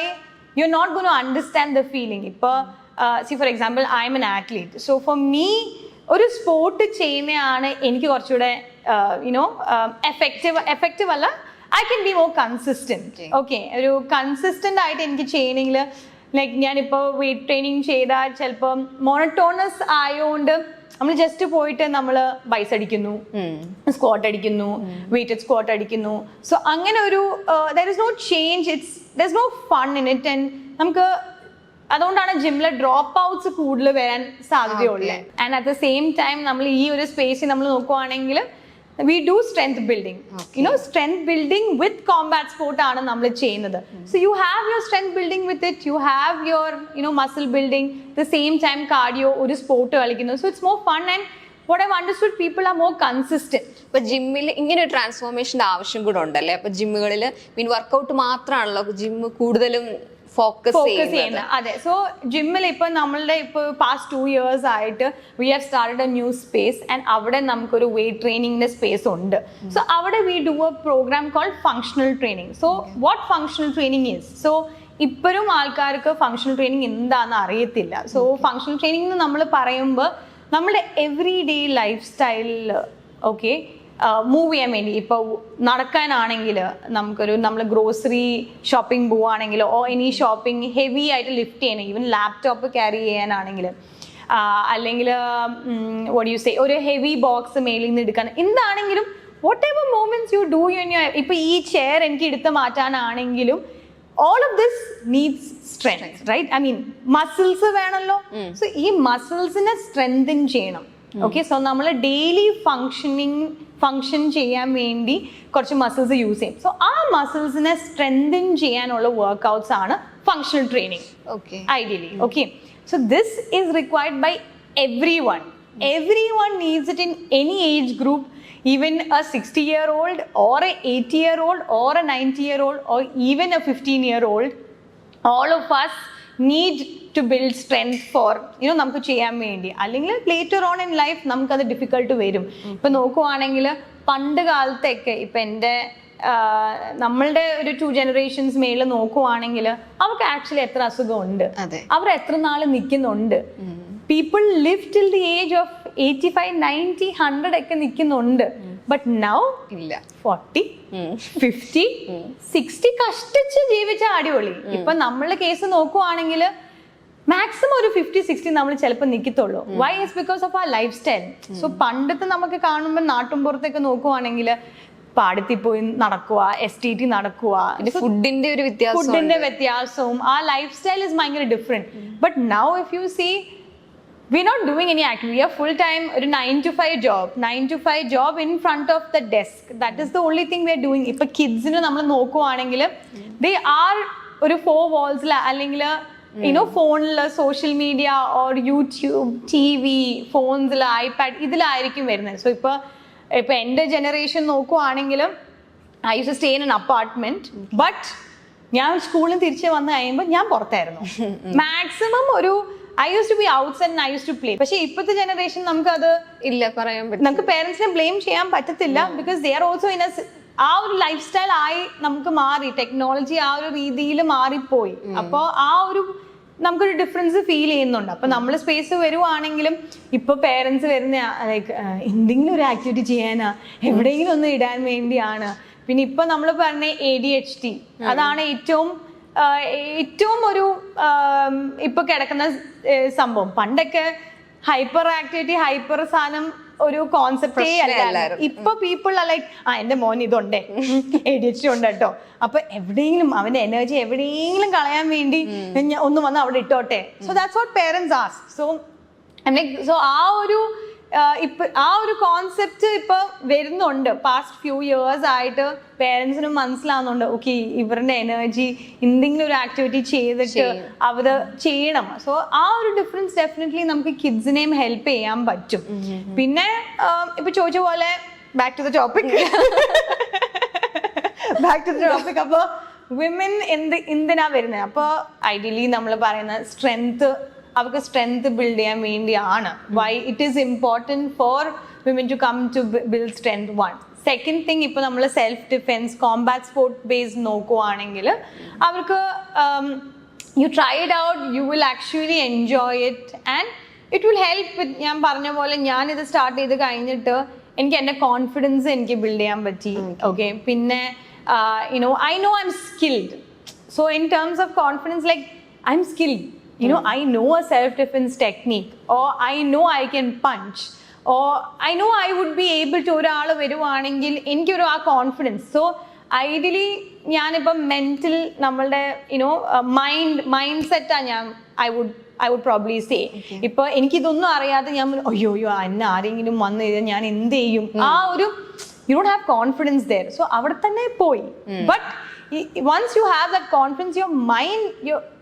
you are not going to understand the feeling. ഇപ്പൊ see for example I am an athlete, so for me ഒരു സ്പോർട്ട് ചെയ്യുന്നതാണ് എനിക്ക് കുറച്ചുകൂടെ എഫക്റ്റീവ് അല്ല, I can be more consistent. Okay, ഒരു consistent ആയിട്ട് എനിക്ക് ചെയ്യണമെങ്കിൽ ലൈക്ക് ഞാനിപ്പോൾ വെയിറ്റ് ട്രെയിനിങ് ചെയ്താൽ ചിലപ്പോൾ മോണോട്ടോണസ് ആയതുകൊണ്ട് നമ്മൾ ജസ്റ്റ് പോയിട്ട് നമ്മൾ ബൈസ് അടിക്കുന്നു, സ്ക്വാട്ട് അടിക്കുന്നു, വെയിറ്റഡ് സ്ക്വാട്ട് അടിക്കുന്നു. സോ അങ്ങനെ ഒരു there is no change, there is no fun in it. And നമുക്ക് അതുകൊണ്ടാണ് ജിമ്മിലെ ഡ്രോപ്പ് ഔട്ട്സ് കൂടുതൽ വരാൻ സാധ്യതയുള്ളത്. And at the same time നമ്മൾ ഈ ഒരു സ്പേസിൽ നമ്മൾ നോക്കുവാണെങ്കിൽ we do strength building. Strength building with combat sport ആണ് നമ്മൾ ചെയ്യുന്നത്. So you have your strength building with it, you have your muscle building, the same time cardio, ഒരു സ്പോർട്ട് കളിക്കുന്നു. So it's more fun. And what I've understood, people are more consistent. ഇപ്പൊ ജിമ്മിൽ ഇങ്ങനെ ഒരു ട്രാൻസ്ഫോർമേഷന്റെ ആവശ്യം കൂടെ ഉണ്ടല്ലേ? അപ്പൊ ജിമ്മുകളിൽ വർക്കൗട്ട് മാത്രമാണല്ലോ ജിമ്മ് കൂടുതലും ഫോക്കസ് ചെയ്യുന്നത്. അതെ. സോ ജിമ്മിൽ ഇപ്പൊ നമ്മളുടെ ഇപ്പൊ പാസ്റ്റ് 2 years ആയിട്ട് we have started a new space and അവിടെ നമുക്കൊരു വെയിറ്റ് ട്രെയിനിങ്ങിന്റെ സ്പേസ് ഉണ്ട്. സോ അവിടെ we do a program called functional training. So what functional training is? So ഇപ്പോഴും ആൾക്കാർക്ക് ഫങ്ഷണൽ ട്രെയിനിങ് എന്താണെന്ന് അറിയത്തില്ല. സോ ഫങ്ഷണൽ ട്രെയിനിങ് എന്ന് നമ്മൾ പറയുമ്പോൾ നമ്മുടെ എവറി ഡേ ലൈഫ് സ്റ്റൈലിൽ ഓക്കെ മൂവ് ചെയ്യാൻ വേണ്ടി, ഇപ്പോൾ നടക്കാനാണെങ്കിൽ നമ്മൾ ഗ്രോസറി ഷോപ്പിംഗ് പോവുകയാണെങ്കിൽ ഓ എനി ഷോപ്പിംഗ് ഹെവി ആയിട്ട് ലിഫ്റ്റ് ചെയ്യണം, ഈവൻ ലാപ്ടോപ്പ് ക്യാരി ചെയ്യാനാണെങ്കിൽ, അല്ലെങ്കിൽ വോട്ട് യു സേ ഒരു ഹെവി ബോക്സ് മേലിൽ നിന്ന് എടുക്കാൻ, എന്താണെങ്കിലും what ever movements you do you ഇപ്പൊ ഈ ചെയർ എനിക്ക് എടുത്ത് മാറ്റാനാണെങ്കിലും all of this needs strength, right? I mean muscles വേണമല്ലോ. സോ ഈ മസിൽസിനെ സ്ട്രെങ്തൻ ചെയ്യണം. ഓക്കെ, സോ നമ്മൾ ഡെയിലി ഫങ്ഷൻ ചെയ്യാൻ വേണ്ടി കുറച്ച് മസിൽസ് യൂസ് ചെയ്യും. സോ ആ മസിൽസിനെ സ്ട്രെങ്തൻ ചെയ്യാനുള്ള വർക്ക്ഔട്ട്സ് ആണ് functional training ideally. Okay, so this is required by everyone. Everyone needs it in any age group, even a 60-year-old or a 80-year-old or a 90-year-old or even a 15-year-old. All of us need to build strength for നമുക്ക് ചെയ്യാൻ വേണ്ടി. അല്ലെങ്കിൽ later on in life നമുക്കത് difficult വരും. ഇപ്പൊ നോക്കുവാണെങ്കിൽ പണ്ട് കാലത്തൊക്കെ ഇപ്പൊ എൻ്റെ നമ്മളുടെ ഒരു 2 generations മേളിൽ നോക്കുവാണെങ്കിൽ അവർക്ക് ആക്ച്വലി എത്ര അസുഖമുണ്ട്, അവർ എത്ര നാൾ നിൽക്കുന്നുണ്ട്. People live till the age of 85, 90, 100 ഒക്കെ നിൽക്കുന്നുണ്ട്. ബട്ട് നൗ 40, 50, 60 കഷ്ടിച്ച് ജീവിച്ച അടിപൊളി. ഇപ്പൊ നമ്മളെ കേസ് നോക്കുവാണെങ്കിൽ മാക്സിമം ഒരു 50, 60 നമ്മൾ ചിലപ്പോൾ നിൽക്കത്തുള്ളൂ. വൈ ഇസ് ബിക്കോസ് ഓഫ് ആ ലൈഫ് സ്റ്റൈൽ. സോ പണ്ടത്തെ നമുക്ക് കാണുമ്പോൾ നാട്ടുംപുറത്തൊക്കെ നോക്കുവാണെങ്കിൽ പാടത്തിൽ പോയി നടക്കുക, STT നടക്കുക, ഫുഡിന്റെ ഒരു വ്യത്യാസവും ആ ലൈഫ് സ്റ്റൈൽ ഇസ് ഭയങ്കര different. But now if you see we're not doing any activity. We are full time or 9 to 5 job in front of the desk. That is the only thing we are doing. Ipo kids ne nammal nokkuvaanengil they are oru 4 walls la allengil phone la social media or YouTube, TV, phones la iPad idilaayirikkum varunathu. So ipo ende generation nokkuvaanengil I used to stay in an apartment, but ഞാൻ സ്കൂളിൽ തിരിച്ച് വന്നു കഴിയുമ്പോൾ ഞാൻ പുറത്തായിരുന്നു. Maximum ഒരു I used to be outside and I used to play. പക്ഷെ ഇപ്പോഴത്തെ ജനറേഷൻ നമുക്ക് അത് ഇല്ല പറയാൻ പറ്റില്ല. നമുക്ക് പേരൻസിനെ ബ്ലെയിം ചെയ്യാൻ പറ്റത്തില്ല. Because they are also in ആ ഒരു ലൈഫ് സ്റ്റൈൽ ആയി നമുക്ക് മാറി, ടെക്നോളജി ആ ഒരു രീതിയിൽ മാറിപ്പോയി. അപ്പോൾ ആ ഒരു നമുക്കൊരു ഡിഫറൻസ് ഫീൽ ചെയ്യുന്നുണ്ട്. അപ്പൊ നമ്മൾ സ്പേസ് വരുവാണെങ്കിലും ഇപ്പൊ പേരൻസ് വരുന്ന ലൈക്ക് എന്തെങ്കിലും ഒരു ആക്ടിവിറ്റി ചെയ്യാനാ, എവിടെയെങ്കിലും ഒന്ന് ഇടാൻ വേണ്ടിയാണ്. പിന്നെ ഇപ്പൊ നമ്മൾ പറഞ്ഞ ADHD അതാണ് ഏറ്റവും ഒരു ഇപ്പൊ കിടക്കുന്ന സംഭവം. പണ്ടൊക്കെ ഹൈപ്പർ ആക്ടിവിറ്റി, ഹൈപ്പർ സാധനം ഒരു കോൺസെപ്റ്റേ അല്ല. ഇപ്പൊ പീപ്പിൾ ലൈക്ക് എന്റെ മോൻ ഇതുണ്ടേ, ADHD ഉണ്ട് കേട്ടോ, അപ്പൊ എവിടെയെങ്കിലും അവന്റെ എനർജി എവിടെയെങ്കിലും കളയാൻ വേണ്ടി ഒന്ന് വന്ന് അവിടെ ഇട്ടോട്ടെ. So that's what parents ask. So ആ ഒരു കോൺസെപ്റ്റ് ഇപ്പൊ വരുന്നുണ്ട്. പാസ്റ്റ് ഫ്യൂ ഇയേഴ്സ് ആയിട്ട് പേരൻസിനും മനസ്സിലാവുന്നുണ്ട്, ഓക്കെ ഇവരുടെ എനർജി എന്തെങ്കിലും ഒരു ആക്ടിവിറ്റി ചെയ്തിട്ട് അവര് ചെയ്യണം. സോ ആ ഒരു ഡിഫറൻസ് ഡെഫിനറ്റ്ലി നമുക്ക് കിഡ്സിനെയും ഹെൽപ്പ് ചെയ്യാൻ പറ്റും. പിന്നെ ഇപ്പൊ ചോദിച്ച പോലെ ബാക്ക് ടു ദ ടോപ്പിക്. അപ്പൊ വിമൻ എന്തിനാ വരുന്നത്? അപ്പൊ ഐഡിയലി നമ്മൾ പറയുന്ന സ്ട്രെങ്ത്, അവർക്ക് സ്ട്രെങ്ത് ബിൽഡ് ചെയ്യാൻ വേണ്ടിയാണ്. Why it is important for women to come to build strength. 1. Second thing, ഇപ്പൊ നമ്മൾ self defense, combat sport based നോക്കുവാണെങ്കിൽ അവർക്ക് you try it out, you will actually enjoy it and it will help with. ഞാൻ പറഞ്ഞ പോലെ ഞാനിത് start ചെയ്ത് കഴിഞ്ഞിട്ട് എനിക്ക് എൻ്റെ കോൺഫിഡൻസ് എനിക്ക് ബിൽഡ് ചെയ്യാൻ പറ്റി. ഓക്കെ, പിന്നെ I know I'm skilled. So in terms of confidence, like I'm skilled. I know a self-defense technique, or I know I can punch, or I know I would be able to ഒരാൾ വരുവാണെങ്കിൽ എനിക്കൊരു ആ confidence. So ideally ഞാനിപ്പം mental നമ്മളുടെ mind സെറ്റാ ഞാൻ I would probably say. ഇപ്പൊ എനിക്കിതൊന്നും അറിയാതെ ഞാൻ അയ്യോ എന്നെ ആരെങ്കിലും വന്നു കഴിഞ്ഞാൽ ഞാൻ എന്ത് ചെയ്യും, ആ ഒരു you don't have confidence there. So അവിടെ തന്നെ പോയി. But once you have that confidence your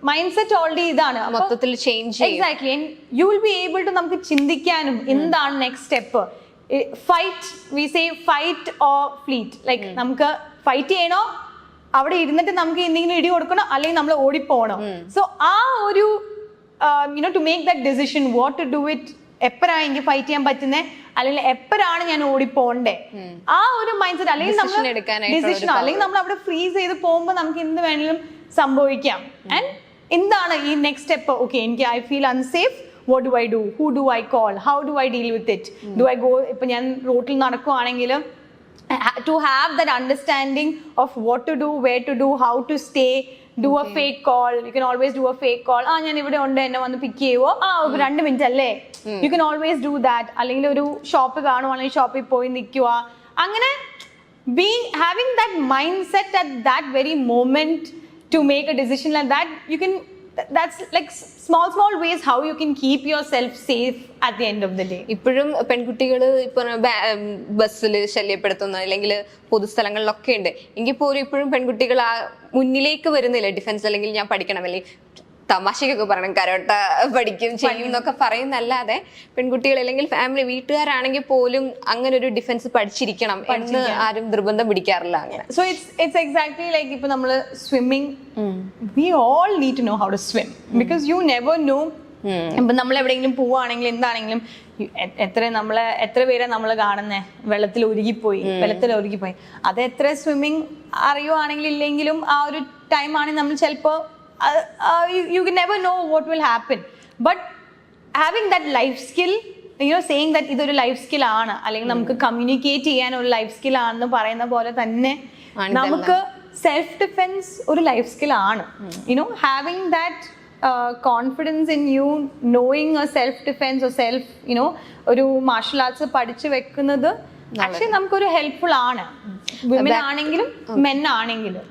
mindset already ഇതാണ് മൊത്തത്തിൽ change exactly. You will be able to നമുക്ക് ചിന്തിക്കാനും എന്താണ് next step. Fight, we say fight or flight. Like നമുക്ക് fight ചെയ്യണോ, അവിടെ ഇരുന്നിട്ട് നമുക്ക് എന്തെങ്കിലും ഇടി കൊടുക്കണോ, അല്ലെങ്കിൽ നമ്മൾ ഓടിപ്പോണോ. സോ ആ ഒരു to make that decision what to do it, എപ്പോഴാണ് എനിക്ക് ഫൈറ്റ് ചെയ്യാൻ പറ്റുന്നത്, അല്ലെങ്കിൽ എപ്പോഴാണ് ഞാൻ ഓടിപ്പോണ്ടേ, ആ ഒരു മൈൻഡ് സെറ്റ്. അല്ലെങ്കിൽ നമ്മൾ ഡിസിഷൻ, അല്ലെങ്കിൽ നമ്മൾ അവിടെ ഫ്രീസ് ചെയ്ത് പോകുമ്പോൾ നമുക്ക് എന്ത് വേണമെങ്കിലും സംഭവിക്കാം. ആൻഡ് എന്താണ് ഈ നെക്സ്റ്റ് സ്റ്റെപ്പ്? ഓക്കെ, എനിക്ക് I feel unsafe, what do I do, who do I call, how do I deal with it, do I go, ഇപ്പൊ ഞാൻ റോട്ടിൽ നടക്കുവാണെങ്കിൽ to have that understanding of what to do, where to do, how to stay, do a fake call. You can always do a fake call. ഞാൻ ഇവിടെ ഉണ്ട്, എന്നെ വന്ന് പിക്ക് ചെയ്യുവോ, 2 minute അല്ലേ, you can always do that. അല്ലെങ്കിൽ ഒരു shop കാണുവാണെങ്കിൽ ഷോപ്പിൽ പോയി നിൽക്കുക. അങ്ങനെ having that mindset at that very moment to make a decision like that, you can, that's like small ways how you can keep yourself safe at the end of the day. ഇപ്പോഴും പെൺകുട്ടികൾ ഇപ്പൊ ബസ്സിൽ ശല്യപ്പെടുത്തുന്ന അല്ലെങ്കിൽ പൊതുസ്ഥലങ്ങളിലൊക്കെ ഉണ്ട് എങ്കിൽ പോലും ഇപ്പോഴും പെൺകുട്ടികൾ ആ മുന്നിലേക്ക് വരുന്നില്ല. ഡിഫൻസ് അല്ലെങ്കിൽ ഞാൻ പഠിക്കണം, അല്ലെങ്കിൽ തമാശക്കൊക്കെ പറയണം കരോട്ട പഠിക്കും ചെയ്യും എന്നൊക്കെ പറയുന്നല്ലാതെ പെൺകുട്ടികൾ അല്ലെങ്കിൽ ഫാമിലി വീട്ടുകാരാണെങ്കിൽ പോലും അങ്ങനെ ഒരു ഡിഫൻസ് പഠിച്ചിരിക്കണം എന്ന് ആരും നിർബന്ധം പിടിക്കാറില്ല. അങ്ങനെ സോ ഇറ്റ്സ് എക്സാക്ട്ലി ലൈക്ക് ഇപ്പൊ നമ്മള് swimming, we all need to know how to swim, because you never know. ഇപ്പൊ നമ്മൾ എവിടെയെങ്കിലും പോവാണെങ്കിലും എന്താണെങ്കിലും എത്ര പേരെ നമ്മൾ കാണുന്നേ വെള്ളത്തിൽ ഒഴുകിപ്പോയി. അത് എത്ര സ്വിമ്മിങ് അറിയുവാണെങ്കിലും ഇല്ലെങ്കിലും ആ ഒരു ടൈം ആണെങ്കിൽ നമ്മൾ ചിലപ്പോ you can never know what will happen, but having that life skill, saying that ഇതൊരു ലൈഫ് സ്കിൽ ആണ്, അല്ലെങ്കിൽ നമുക്ക് കമ്മ്യൂണിക്കേറ്റ് ചെയ്യാൻ ഒരു ലൈഫ് സ്കിൽ ആണെന്ന് പറയുന്ന പോലെ തന്നെ നമുക്ക് സെൽഫ് ഡിഫെൻസ് ഒരു ലൈഫ് സ്കിൽ ആണ്. having that confidence in you, knowing a self defense or self, ഒരു മാർഷൽ ആർട്സ് പഠിച്ചു വെക്കുന്നത് ആക്ച്വലി നമുക്കൊരു ഹെൽപ്ഫുൾ ആണ്, വിമൻ ആണെങ്കിലും മെൻ ആണെങ്കിലും.